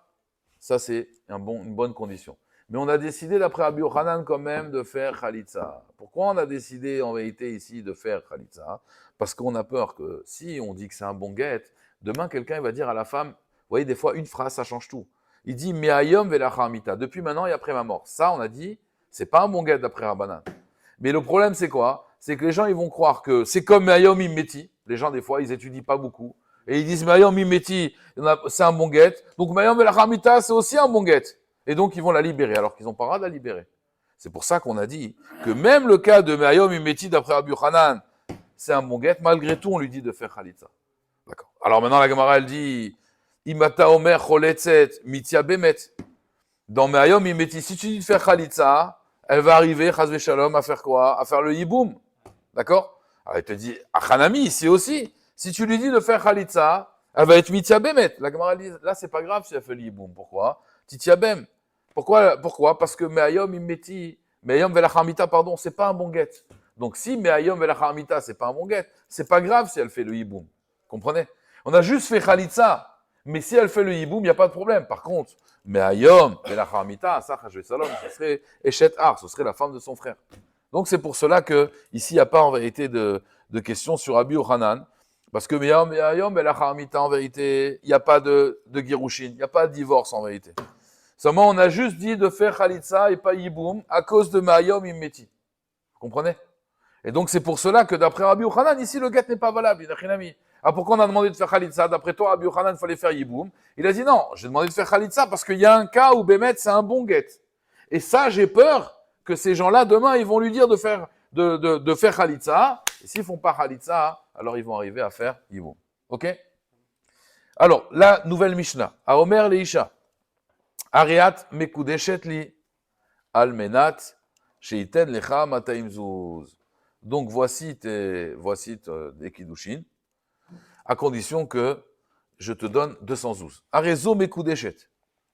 c'est une bonne condition. Mais on a décidé, d'après Rabbi Yochanan, quand même, de faire khalitsa. Pourquoi on a décidé, en vérité, ici, de faire khalitsa? Parce qu'on a peur que, si on dit que c'est un bon get, demain, quelqu'un va dire à la femme, vous voyez, des fois, une phrase, ça change tout. Il dit, me'ayom velachar mita, depuis maintenant et après ma mort. Ça, on a dit, c'est pas un bon get d'après Rabbanan. Mais le problème, c'est quoi? C'est que les gens, ils vont croire que c'est comme me'ayom immeti. Les gens, des fois, ils étudient pas beaucoup. Et ils disent, me'ayom immeti, c'est un bon get. Donc, me'ayom velachar mita, c'est aussi un bon get. Et donc, ils vont la libérer, alors qu'ils n'ont pas le droit de la libérer. C'est pour ça qu'on a dit que même le cas de me'ayom immeti d'après Rabbi Yochanan, c'est un bon get, malgré tout, on lui dit de faire khalitsa. D'accord. Alors maintenant, la Gemara, elle dit, imata omer choletzet mitia bemet. Dans me'ayom immeti, si tu dis de faire khalitsa, elle va arriver, chas v'shalom, à faire quoi? À faire le yiboum. D'accord? Alors, elle te dit, achanami, ici aussi. Si tu lui dis de faire khalitsa, elle va être mitia bemet. La Gemara dit, là, c'est pas grave si elle fait le yiboum. Pourquoi? Titiabem. Pourquoi? Parce que me'ayom immeti, me'ayom velachar mita, pardon, c'est pas un bon get. Donc si me'ayom velachar mita, c'est pas un bon get, c'est pas grave si elle fait le hiboum. Comprenez? On a juste fait khalitsa, mais si elle fait le hiboum, il n'y a pas de problème. Par contre, me'ayom velachar mita, ça, chashve salom, ce serait Eshet Har, ce serait la femme de son frère. Donc c'est pour cela que ici il n'y a pas en vérité de question sur Rabbi Yochanan, parce que me'ayom velachar mita, en vérité, il n'y a pas de girushin, il n'y a pas de divorce en vérité. Seulement, on a juste dit de faire khalitsa et pas yiboum à cause de me'ayom immeti. Vous Comprenez? Et donc, c'est pour cela que d'après Rabbi Yochanan, ici, le get n'est pas valable. Ah, pourquoi on a demandé de faire Khalitsa? D'après toi, Rabbi Yochanan, il fallait faire Yiboum. Il a dit non, j'ai demandé de faire Khalitsa parce qu'il y a un cas où Bémet, c'est un bon get. Et ça, j'ai peur que ces gens-là, demain, ils vont lui dire de faire Khalitsa. Et s'ils font pas Khalitsa, alors ils vont arriver à faire Yiboum. Ok? Alors, la nouvelle Mishnah. À Omer Leisha. Ariat Mekudeshet li. Almenat. Sheiten lecha mataim zuz. Donc, voici des kiddushin, à condition que je te donne 200 zouz. Arezo Mekudeshet.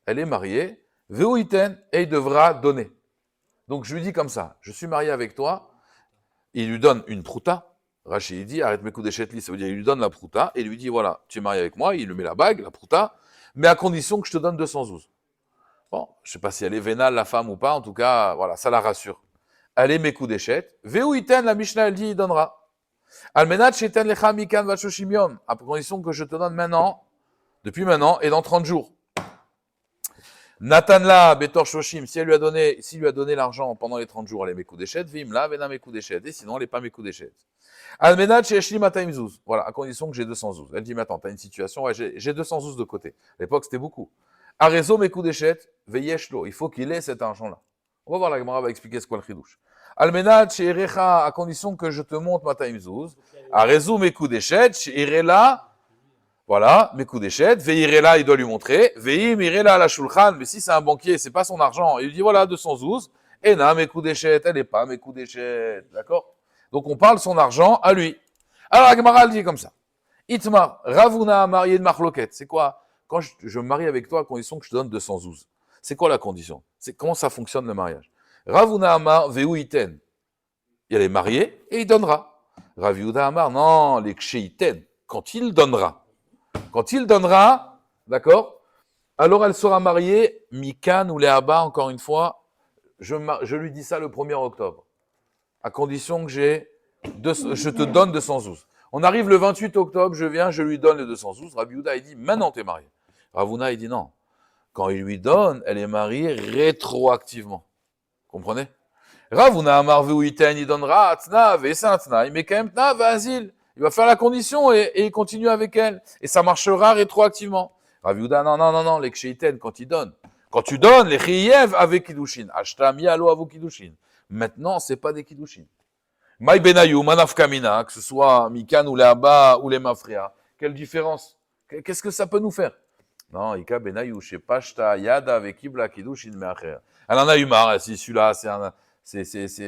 Elle est mariée. Veuiten, et il devra donner. Donc, je lui dis comme ça, je suis marié avec toi, il lui donne une prouta. Rachid dit, arrête mes coups d'échetli, ça veut dire, il lui donne la prouta, et il lui dit, voilà, tu es marié avec moi, il lui met la bague, la prouta, mais à condition que je te donne 212. Bon, je ne sais pas si elle est vénale, la femme, ou pas, en tout cas, voilà, ça la rassure. Elle est mes coups d'échet. Veuiten, la Mishnah, elle dit, il donnera. Almenat, sheiten lecha mikan vachoshim yom, à condition que je te donne maintenant, depuis maintenant, et dans 30 jours. Natanla, Betor Shoshim, s'il lui a donné l'argent pendant les 30 jours, elle est Mekudeshet, Vimla, Vena Mekudeshet, et sinon elle n'est pas Mekudeshet. Almenat, Sheshli Mataim Zouz, voilà, à condition que j'ai 200 zouz. Elle dit, mais attends, t'as une situation, ouais, j'ai 200 zouz de côté. À l'époque, c'était beaucoup. Arezo Mekudeshet, Veyeshlo, il faut qu'il ait cet argent-là. On va voir, la Gemara va expliquer ce qu'est le chidouche. Almenat, Sherecha, à condition que je te montre Mataim Zouz. Arezo Mekudeshet, Sherela, voilà, Mekudeshet, Veirela, il doit lui montrer, Veim irela la shulchan, mais si c'est un banquier, c'est pas son argent, il lui dit voilà, 200 zouz, et na, Mekudeshet, elle n'est pas Mekudeshet, d'accord? Donc on parle son argent à lui. Alors la Gemara elle dit comme ça, Itmar, Ravuna, marié de Marloquette, c'est quoi? Quand je me marie avec toi à condition que je te donne 200 zouz, c'est quoi la condition? C'est comment ça fonctionne le mariage? Ravuna Amar, Veu iten, il est marié et il donnera. Raviuda Amar, non, les ksheiten, quand il donnera. Quand il donnera, d'accord, alors elle sera mariée, Mikan ou Léaba, encore une fois, je lui dis ça le 1er octobre, à condition que je te donne 200 zouz. On arrive le 28 octobre, je viens, je lui donne les 200 zouz. Rabbi Yehuda, il dit, maintenant t'es marié. Ravuna, il dit non. Quand il lui donne, elle est mariée rétroactivement. Comprenez? Ravuna, Marveu Iten, il donnera Atnav, et c'est un Tnav, mais quand même Tnav, Azil. Il va faire la condition et il continue avec elle. Et ça marchera rétroactivement. Rav Yehuda, non, les ksheiten, quand il donne. Quand tu donnes, les chiyev avec kiddushin. Ashta mi alo avu kiddushin. Maintenant, c'est pas des kiddushin. Maï benayou, manaf kamina, que ce soit mikan ou les abba ou les mafria. Quelle différence? Qu'est-ce que ça peut nous faire? Non, ika benayou, chez pashta yada avec ibla kiddushin meacher. Elle en a eu marre, si celui-là,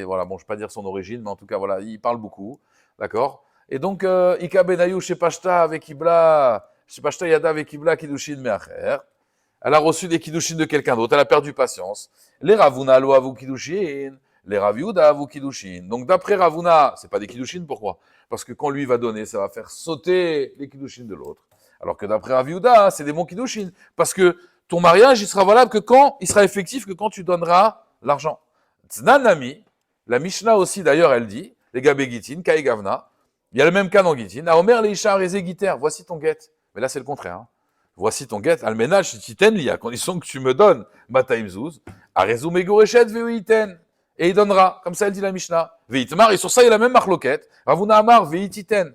voilà, bon, je ne vais pas dire son origine, mais en tout cas, voilà, il parle beaucoup. D'accord? Et donc, Ika Benayou chez Pashta avec Ibla, chez Pashta Yada avec Ibla Kiddushin Meacher. Elle a reçu des Kiddushin de quelqu'un d'autre, elle a perdu patience. Les Ravuna lo avu Kiddushin, les Rav Yehuda avu Kiddushin. Donc, d'après Ravuna, c'est pas des Kiddushin, pourquoi? Parce que quand lui va donner, ça va faire sauter les Kiddushin de l'autre. Alors que d'après Rav Yehuda, c'est des bons Kiddushin. Parce que ton mariage, il sera valable il sera effectif que quand tu donneras l'argent. Tznanami, la Mishnah aussi d'ailleurs, elle dit, les Gabegitin, Kai Gavna, il y a le même cas dans Gitin. À Omer Leisha Rezé Giter, voici ton guet. Mais là, c'est le contraire. Hein. Voici ton guet. Almenach, Titen li, à condition que tu me donnes Mataim Zouz. Arezu Megorechet Veiten. Et il donnera. Comme ça, elle dit la Mishnah. Veitmar, et sur ça, il y a la même marloquette. Ravuna Amar, Veititen.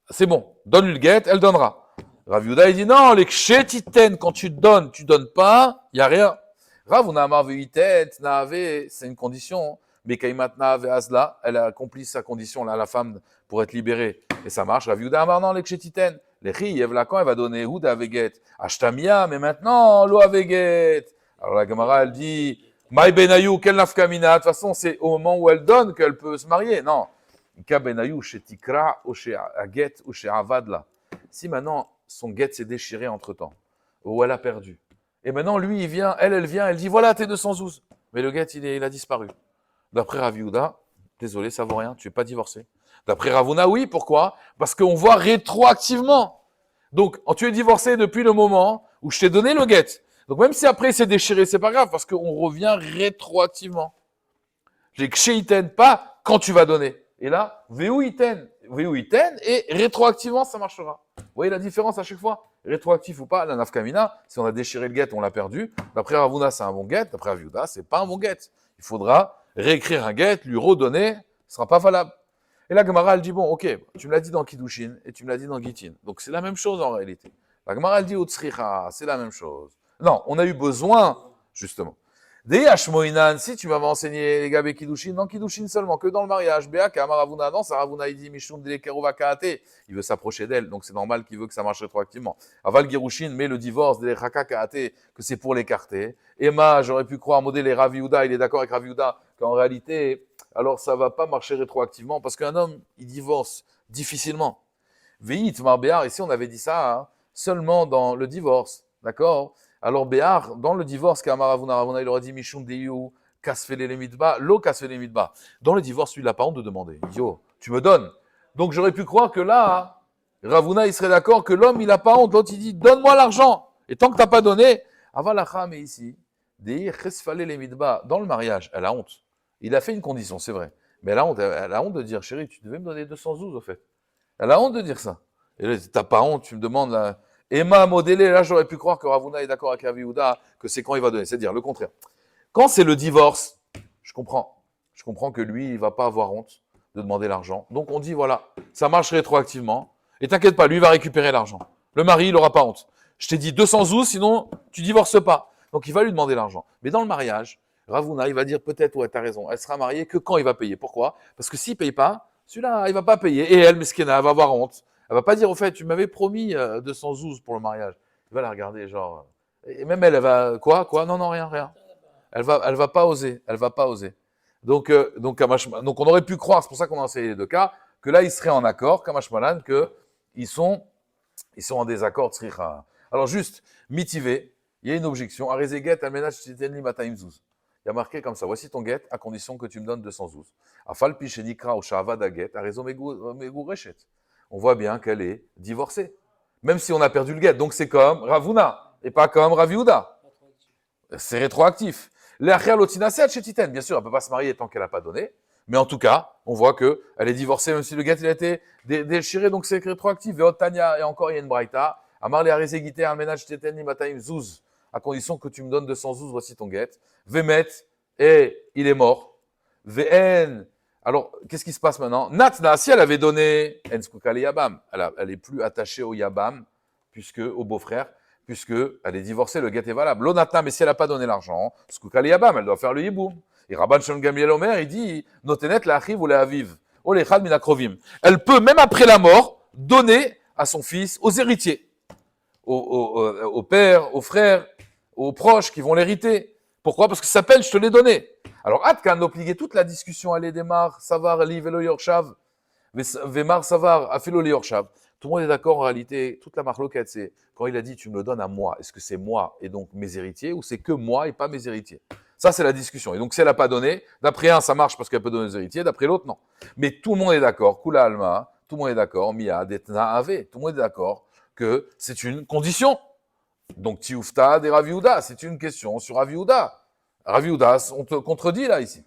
C'est bon. Donne-lui le guet, elle donnera. Rav Yehuda, il dit non, les kshetiten, quand tu donnes pas, il n'y a rien. Ravuna Amar Veiten, Naave, c'est une condition. Mais Kaimatna Veazla, elle a accompli sa condition, là, la femme, pour être libérée. Et ça marche. Rav Yehuda Amar, non, les kshetiten. Les Chiyev, là, quand elle va donner Houda Aveget. Ashtamia, mais maintenant, Lo Aveget. Alors la Gemara, elle dit, Maï Benayou, quel nafkamina. De toute façon, c'est au moment où elle donne qu'elle peut se marier. Non. Ika Benayou, chez Tikra, ou chez Aget, ou chez Avad, là. Si maintenant, son guet s'est déchiré entre temps, ou elle a perdu. Et maintenant, lui, il vient, elle vient, elle dit, voilà, t'es 212. Mais le guet, il a disparu. D'après Rav Yehuda, désolé, ça vaut rien, tu n'es pas divorcé. D'après Ravuna, oui, pourquoi? Parce qu'on voit rétroactivement. Donc, tu es divorcé depuis le moment où je t'ai donné le guet. Donc, même si après c'est déchiré, c'est pas grave, parce qu'on revient rétroactivement. Les ksheiten, pas quand tu vas donner. Et là, veuiten, et rétroactivement, ça marchera. Vous voyez la différence à chaque fois? Rétroactif ou pas, la nafkamina, si on a déchiré le guet, on l'a perdu. D'après Ravuna, c'est un bon guet. D'après Rav Yehuda, c'est pas un bon guet. Il faudra réécrire un get, lui redonner, ce ne sera pas valable. Et la Gemara, elle dit, bon, ok, tu me l'as dit dans Kiddushin et tu me l'as dit dans Gittin. Donc c'est la même chose en réalité. La Gemara, elle dit, Utsricha, c'est la même chose. Non, on a eu besoin, justement. Dei Hashmoinan, si tu m'avais enseigné les gars Kiddushin, dans Kiddushin seulement, que dans le mariage, Beaka, Amaravuna, non, Saravuna, il dit, Mishum, Delekeruva, Kaate, il veut s'approcher d'elle, donc c'est normal qu'il veut que ça marche rétroactivement. Aval Girushin, mais le divorce, Delechaka, Kaate, que c'est pour l'écarter. Emma, j'aurais pu croire, modèle Rav Yehuda, il est d'accord avec Rav Yehuda, qu'en réalité, alors ça va pas marcher rétroactivement, parce qu'un homme, il divorce difficilement. Veit, Mar Béar, ici on avait dit ça, hein, seulement dans le divorce, d'accord? Alors Béar, dans le divorce, Ravuna, il aurait dit Mishum Deyu, Kasfele Mitba, Lo Kasfele Mitba. Dans le divorce, lui, il n'a pas honte de demander. Il dit, oh, tu me donnes. Donc j'aurais pu croire que là, Ravuna, il serait d'accord que l'homme, il n'a pas honte. L'autre, il dit, donne-moi l'argent. Et tant que tu n'as pas donné, Avalacha, mais ici, Deir Kasfele Mitba, dans le mariage, elle a honte. Il a fait une condition, c'est vrai. Mais elle a honte de dire, chérie, tu devais me donner 212 au fait. Elle a honte de dire ça. Et là, t'as pas honte, tu me demandes là. Emma modélé, là j'aurais pu croire que Ravuna est d'accord avec Rav Yehuda, que c'est quand il va donner, c'est-à-dire le contraire. Quand c'est le divorce, je comprends. Je comprends que lui, il va pas avoir honte de demander l'argent. Donc on dit voilà, ça marche rétroactivement. Et t'inquiète pas, lui il va récupérer l'argent. Le mari, il aura pas honte. Je t'ai dit 212, sinon tu divorces pas. Donc il va lui demander l'argent. Mais dans le mariage, Ravuna, il va dire peut-être, ouais, t'as raison, elle sera mariée que quand il va payer. Pourquoi? Parce que s'il paye pas, celui-là, il va pas payer. Et elle, Meskena, elle va avoir honte. Elle va pas dire, au fait, tu m'avais promis 212 pour le mariage. Il va la regarder, genre. Et même elle, elle va, quoi? Non, rien. Elle va pas oser. Elle va pas oser. Donc on aurait pu croire, c'est pour ça qu'on a enseigné les deux cas, que là, ils seraient en accord, Kamashmalan, qu'ils sont en désaccord, tzricha. Alors juste, mitivé, il y a une objection. Arezeget, almenach, titenli mataimzuz. Il y a marqué comme ça, voici ton get, à condition que tu me donnes 212. Afal pichenikra ou shahavad get, arezo megu reshet. On voit bien qu'elle est divorcée. Même si on a perdu le get. Donc c'est comme Ravuna, et pas comme Rav Yehuda. C'est rétroactif. L'achel otinaset chez Titen, bien sûr, elle ne peut pas se marier tant qu'elle n'a pas donné. Mais en tout cas, on voit qu'elle est divorcée, même si le get il a été déchiré, donc c'est rétroactif. Veot Tanya, et encore il y a une braïta. Amar le harizegite almenach teten mataim zuz, à condition que tu me donnes 212, voici ton get. Vemet, et il est mort. Vn, alors qu'est-ce qui se passe maintenant? Natna, si elle avait donné enskukale yabam, elle est plus attachée au yabam, au beau-frère, puisque elle est divorcée, le get est valable. L'onatna, mais si elle n'a pas donné l'argent, skukale yabam, elle doit faire le yiboum. Et Rabban Shon Gamliel Omer, il dit, notenet la achiv ou la aviv, o lechad minakrovim. Elle peut, même après la mort, donner à son fils, aux héritiers, au père, aux frères, aux proches qui vont l'hériter. Pourquoi? Parce que ça s'appelle, je te l'ai donné. Alors, Atkan obligé toute la discussion, allez, démarre, savar, li, velo, yorshav, vemar, savar, afilo, li, yorshav. Tout le monde est d'accord en réalité, toute la marloquette, c'est quand il a dit, tu me le donnes à moi, est-ce que c'est moi et donc mes héritiers, ou c'est que moi et pas mes héritiers? Ça, c'est la discussion. Et donc, si elle n'a pas donné, d'après un, ça marche parce qu'elle peut donner aux héritiers, d'après l'autre, non. Mais tout le monde est d'accord, Kula Alma, tout le monde est d'accord, Mia, Detna, Ave, tout le monde est d'accord que c'est une condition. Donc, Tioufta des Rav Yehuda, c'est une question sur Rav Yehuda. Rav Yehuda, on te contredit là, ici.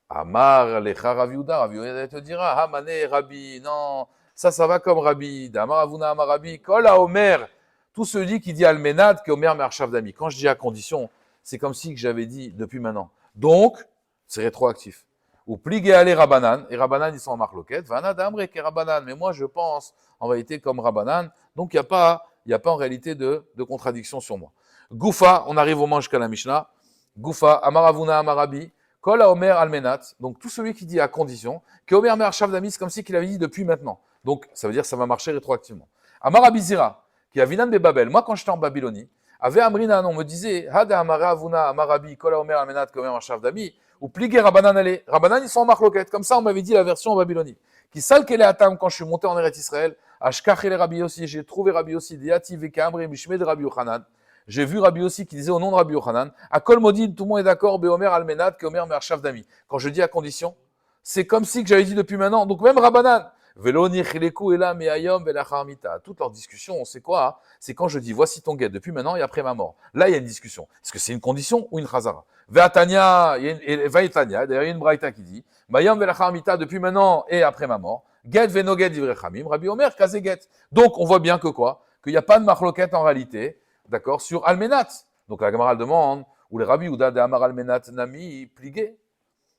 Amar, lecha Rav Yehuda te dira, Hamane, Rabbi, non, ça va comme Rabbi, Damar Avuna, Amar Rabbi, Kola Omer, tout celui qui dit Almenad, que Omer Mershav Dami. Quand je dis à condition, c'est comme si j'avais dit depuis maintenant. Donc, c'est rétroactif. Ou pligé aller Rabanan, et Rabanan, ils sont en marloquette, Vana Damre ke Rabanan, mais moi je pense en réalité comme Rabanan, donc il n'y a pas en réalité de contradiction sur moi. Goufa, on arrive au manche jusqu'à la Mishnah. Goufa, Amaravuna, Amarabi, Kol Omer Almenat, donc tout celui qui dit à condition, que Omer Mershav Dami, c'est comme si qu'il avait dit depuis maintenant. Donc ça veut dire que ça va marcher rétroactivement. Amarabi Zira, qui a Vinan de Babel, moi quand j'étais en Babylonie, avait Amrina, on me disait, Hada Amaravuna, Amarabi, Kol Omer Almenat, Omer Mershav Dami, ou plié Rabanan allez. Rabanan, ils sont en marloquette. Comme ça, on m'avait dit la version en Babylonie. Qui sal qu'elle est à Tam quand je suis monté en Eretz Israël. Ashkach et Rabbi Yossi, j'ai trouvé Rabbi Yossi, Diati Vekamre, Mishmed Rabbi Yochanan. J'ai vu Rabbi Yossi qui disait au nom de Rabbi Yochanan, à Kol Modin, tout le monde est d'accord, Beomer Almenat, que Omer Mershav Dami. Quand je dis à condition, c'est comme si que j'avais dit depuis maintenant. Donc même Rabanan. Velo nichileku ela meayom velacharmita. Toute leur discussion, c'est quoi? Hein? C'est quand je dis voici ton guet depuis maintenant et après ma mort. Là, il y a une discussion. Est-ce que c'est une condition ou une chazara? Ve'atania, Vaitania, d'ailleurs, il y a une braïta qui dit Mayam velacharmita depuis maintenant et après ma mort. Get venoget divrechamim, Rabbi Omer kazeget. Donc, on voit bien que quoi? Qu'il n'y a pas de marloquette en réalité, d'accord, sur Almenat. Donc, la Gemara demande, ou les Rabbi Ouda de Amar Almenat Nami pligué.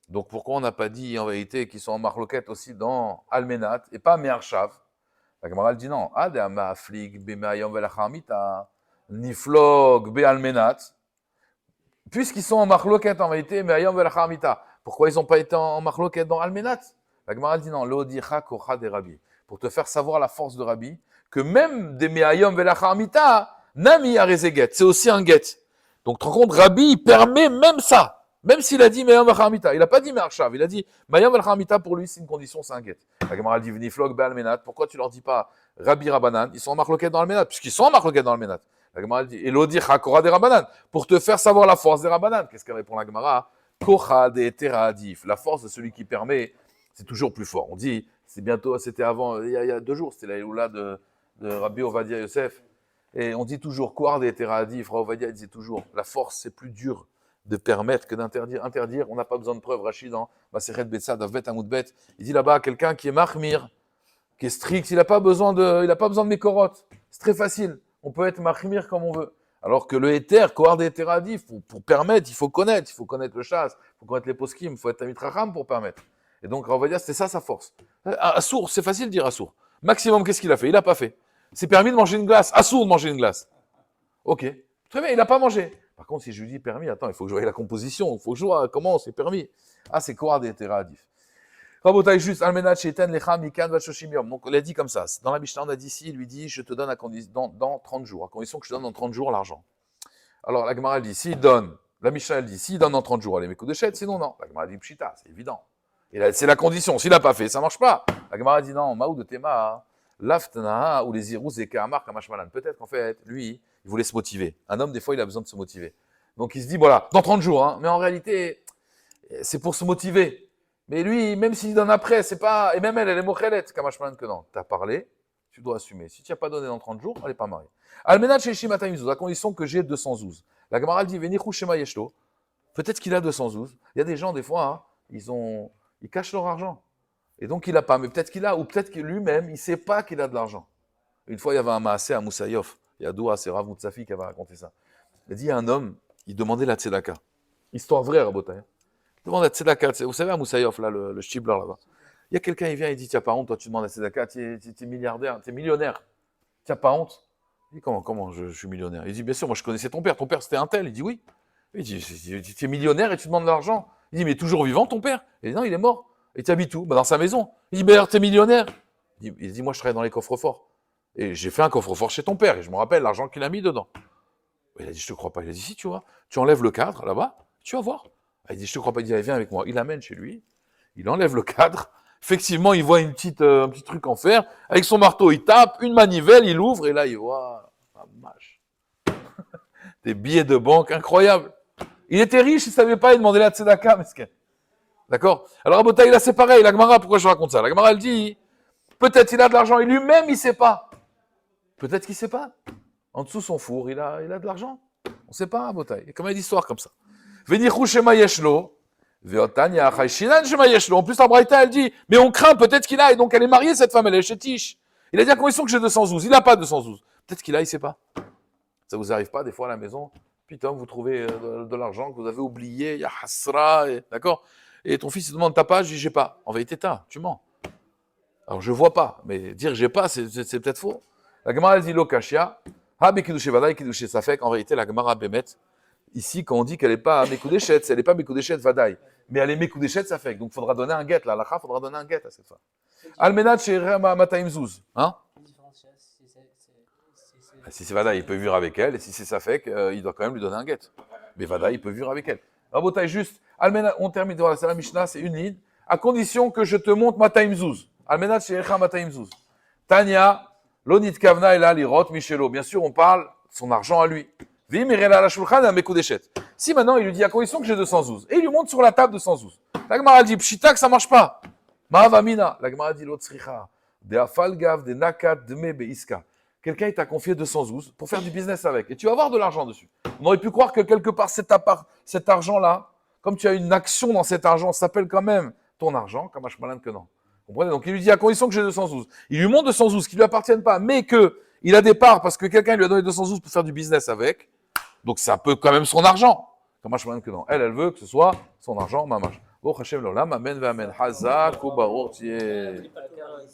Donc pourquoi on n'a pas dit en vérité qu'ils sont en marloquette aussi dans Almenat et pas Me'arshav? La Gemara elle dit non. Adama aflig bemayom velachamita niflog be'almenat. Puisqu'ils sont en marloquette en vérité, Me'ayom velachamita. Pourquoi ils n'ont pas été en marloquette dans Almenat? La Gemara dit non. L'odicha kocha des rabbi. Pour te faire savoir la force de Rabbi, que même des Me'ayom velachamita, nami arezeget. C'est aussi un get. Donc, tu te rends compte, Rabbi, il permet même ça. Même s'il a dit Me'ayom velachamita. Il n'a pas dit Me'arshav. Il a dit Me'ayom velachamita, pour lui, c'est une condition, c'est un get. La Gemara dit Vniflog be'almenat. Pourquoi tu leur dis pas Rabbi Rabbanan? Ils sont en marloquette dans Almenat, puisqu'ils sont en marloquette dans Almenat. La Gemara dit Elodi chakora des Rabbanan. Pour te faire savoir la force des Rabbanan. Qu'est-ce qu'elle répond la Gemara? Kocha de teradif. La force de celui qui permet, c'est toujours plus fort. On dit, c'est bientôt, c'était avant, il y a 2 jours, c'était la Eloula de Rabbi Ovadia Yosef. Et on dit toujours, Koach de teradif. Rabbi Ovadia disait toujours, la force, c'est plus dur de permettre que d'interdire. Interdire, on n'a pas besoin de preuves. Rachid dans Masechet Betsad, Avbet Amoudbet, il dit là-bas, quelqu'un qui est mahmir, qui est strict, il n'a pas besoin de mécorotes. C'est très facile. On peut être mahmir comme on veut. Alors que le éther, Kohar des Teradif, pour permettre, il faut connaître le chasse, il faut connaître les poskim, il faut être Tamit Racham pour permettre. Et donc, on va dire, c'était ça sa force. Assour, c'est facile de dire Assour. Maximum, qu'est-ce qu'il a fait? Il n'a pas fait. C'est permis de manger une glace. Assour de manger une glace. Ok. Très bien, il n'a pas mangé. Par contre, si je lui dis permis, attends, il faut que je voie la composition, il faut que je vois comment c'est permis. Ah, c'est Kohar des Teradif. Rabotai juste, Almenat Shetan Lecha Mikan Vachoshim Yom. Donc, on l'a dit comme ça. Dans la Mishnah, on a dit ici, il lui dit, je te donne dans 30 jours, à condition que je te donne dans 30 jours l'argent. Alors, la Gemara, elle dit, s'il donne, la Mishnah, elle dit, s'il donne dans 30 jours, allez, mes coups de chèque, sinon, non. La Gemara dit, pshita, c'est évident. Et là, c'est la condition. S'il n'a pas fait, ça ne marche pas. La Gemara dit, non, Maou de Tema, Laftana, ou les Irous et Kahamar Kamashmalan. Peut-être qu'en fait, lui, il voulait se motiver. Un homme, des fois, il a besoin de se motiver. Donc, il se dit, voilà, dans 30 jours, hein. Mais en réalité, c'est pour se motiver. Mais lui, même s'il donne après, c'est pas. Et même elle est mochelette, Kamashmalan que non. Tu as parlé, tu dois assumer. Si tu n'as pas donné dans 30 jours, elle n'est pas mariée. Almenat Sheishim Atayimzouz, à condition que j'ai 212. La Gemara dit, Venichou Shema Yeshlo. Peut-être qu'il a 212. Il y a des gens, des fois, hein, ils cachent leur argent. Et donc, il n'a pas. Mais peut-être qu'il a, ou peut-être que lui-même, il ne sait pas qu'il a de l'argent. Une fois, il y avait un maasé à Moussaïof. Il y a Doua, c'est Rav Moutsafi qui avait raconté ça. Il a dit, il y a un homme, il demandait la tzedaka. Histoire vraie, Rabotai. Il demande la tzedaka. Vous savez, à Moussaïof, là, le Shtibler, là-bas. Il y a quelqu'un, il vient, il dit, tu n'as pas honte, toi, tu demandes la tzedaka, tu es milliardaire, tu es millionnaire. Tu n'as pas honte? Il dit, comment je suis millionnaire? Il dit, bien sûr, moi, je connaissais ton père. Ton père, c'était un tel. Il dit, oui. Il dit, tu es millionnaire et tu demandes de l'argent. Il dit, mais toujours vivant, ton père? Il dit, non, il est mort. Et tu habites où? Dans sa maison. Il dit, mais alors, tu es millionnaire? Il dit, moi, je travaille dans les coffres forts. Et j'ai fait un coffre-fort chez ton père, et je me rappelle l'argent qu'il a mis dedans. Il a dit, je te crois pas. Il a dit, si, tu vois, tu enlèves le cadre, là-bas, tu vas voir. Il dit, je te crois pas. Il dit, allez, viens avec moi. Il l'amène chez lui, il enlève le cadre. Effectivement, il voit un petit truc en fer. Avec son marteau, il tape, une manivelle, il ouvre, et là, il voit, mâche. Des billets de banque incroyables. Il était riche, il savait pas, il demandait la tzedaka, mesquin. D'accord? Alors, Abota, là, c'est pareil. La Gemara, pourquoi je raconte ça? La Gemara, elle dit, peut-être il a de l'argent, et lui-même, il sait pas. Peut-être qu'il sait pas. En dessous son four, il a de l'argent. On ne sait pas, Abota. Il y a combien d'histoires comme ça? Venichou shema yeshlo, veotanya chayshinan shema yeshlo. En plus, la Braïta, elle dit, mais on craint, peut-être qu'il a, et donc elle est mariée, cette femme, elle est chétiche. Il a dit à condition que j'ai 212. Il n'a pas 212. Peut-être qu'il a, il ne sait pas. Ça vous arrive pas, des fois, à la maison, putain, vous trouvez de l'argent que vous avez oublié, il y a hasra, d'accord? Et ton fils, il demande, t'as pas? Je dis, j'ai pas. En vérité, tu mens. Alors, je vois pas, mais dire j'ai pas, c'est peut-être faux. La Gemara, elle dit, lokashia, ha bekidushe vadaï, kidushe safek. En réalité, la Gemara bémet, ici, quand on dit qu'elle n'est pas mekudeshet, elle n'est pas mekudeshet vadaï, mais elle est mekudeshet safek. Donc, il faudra donner un get, là, l'akha, faudra donner un get à cette femme. Almenat sheirema mataim zouz. Hein? Si c'est vadaï, il peut vivre avec elle, et si c'est safek, il doit quand même lui donner un get. Mais vadaï, il peut vivre avec elle. Rabotai, juste, Almenat, on termine, voilà, c'est la Mishnah, c'est une ligne, à condition que je te montre mataim zouz. Almenat sheirema mataim zouz. Tanya, Lonit kavna ela lirot michelo. Bien sûr, on parle de son argent à lui. Si maintenant il lui dit à condition que j'ai 212, et il lui montre sur la table 212. La Gemara dit pshita que ça marche pas. Ma'avamina. La Gemara dit l'otsricha. De afalgav de nakat dme beiska. Quelqu'un il t'a confié 212 pour faire du business avec, et tu vas avoir de l'argent dessus. On aurait pu croire que quelque part cet argent-là, comme tu as une action dans cet argent, ça s'appelle quand même ton argent, comme malin que non. Comprenez? Donc il lui dit à condition que j'ai 212. Il lui montre 212 qui ne lui appartiennent pas, mais qu'il a des parts parce que quelqu'un lui a donné 212 pour faire du business avec. Donc c'est un peu quand même son argent. Comme que non. Elle veut que ce soit son argent, mamache. Baruch Hashem l'olam, amen, amen. Hazak ou baruch tieh. N'oublie pas la terre.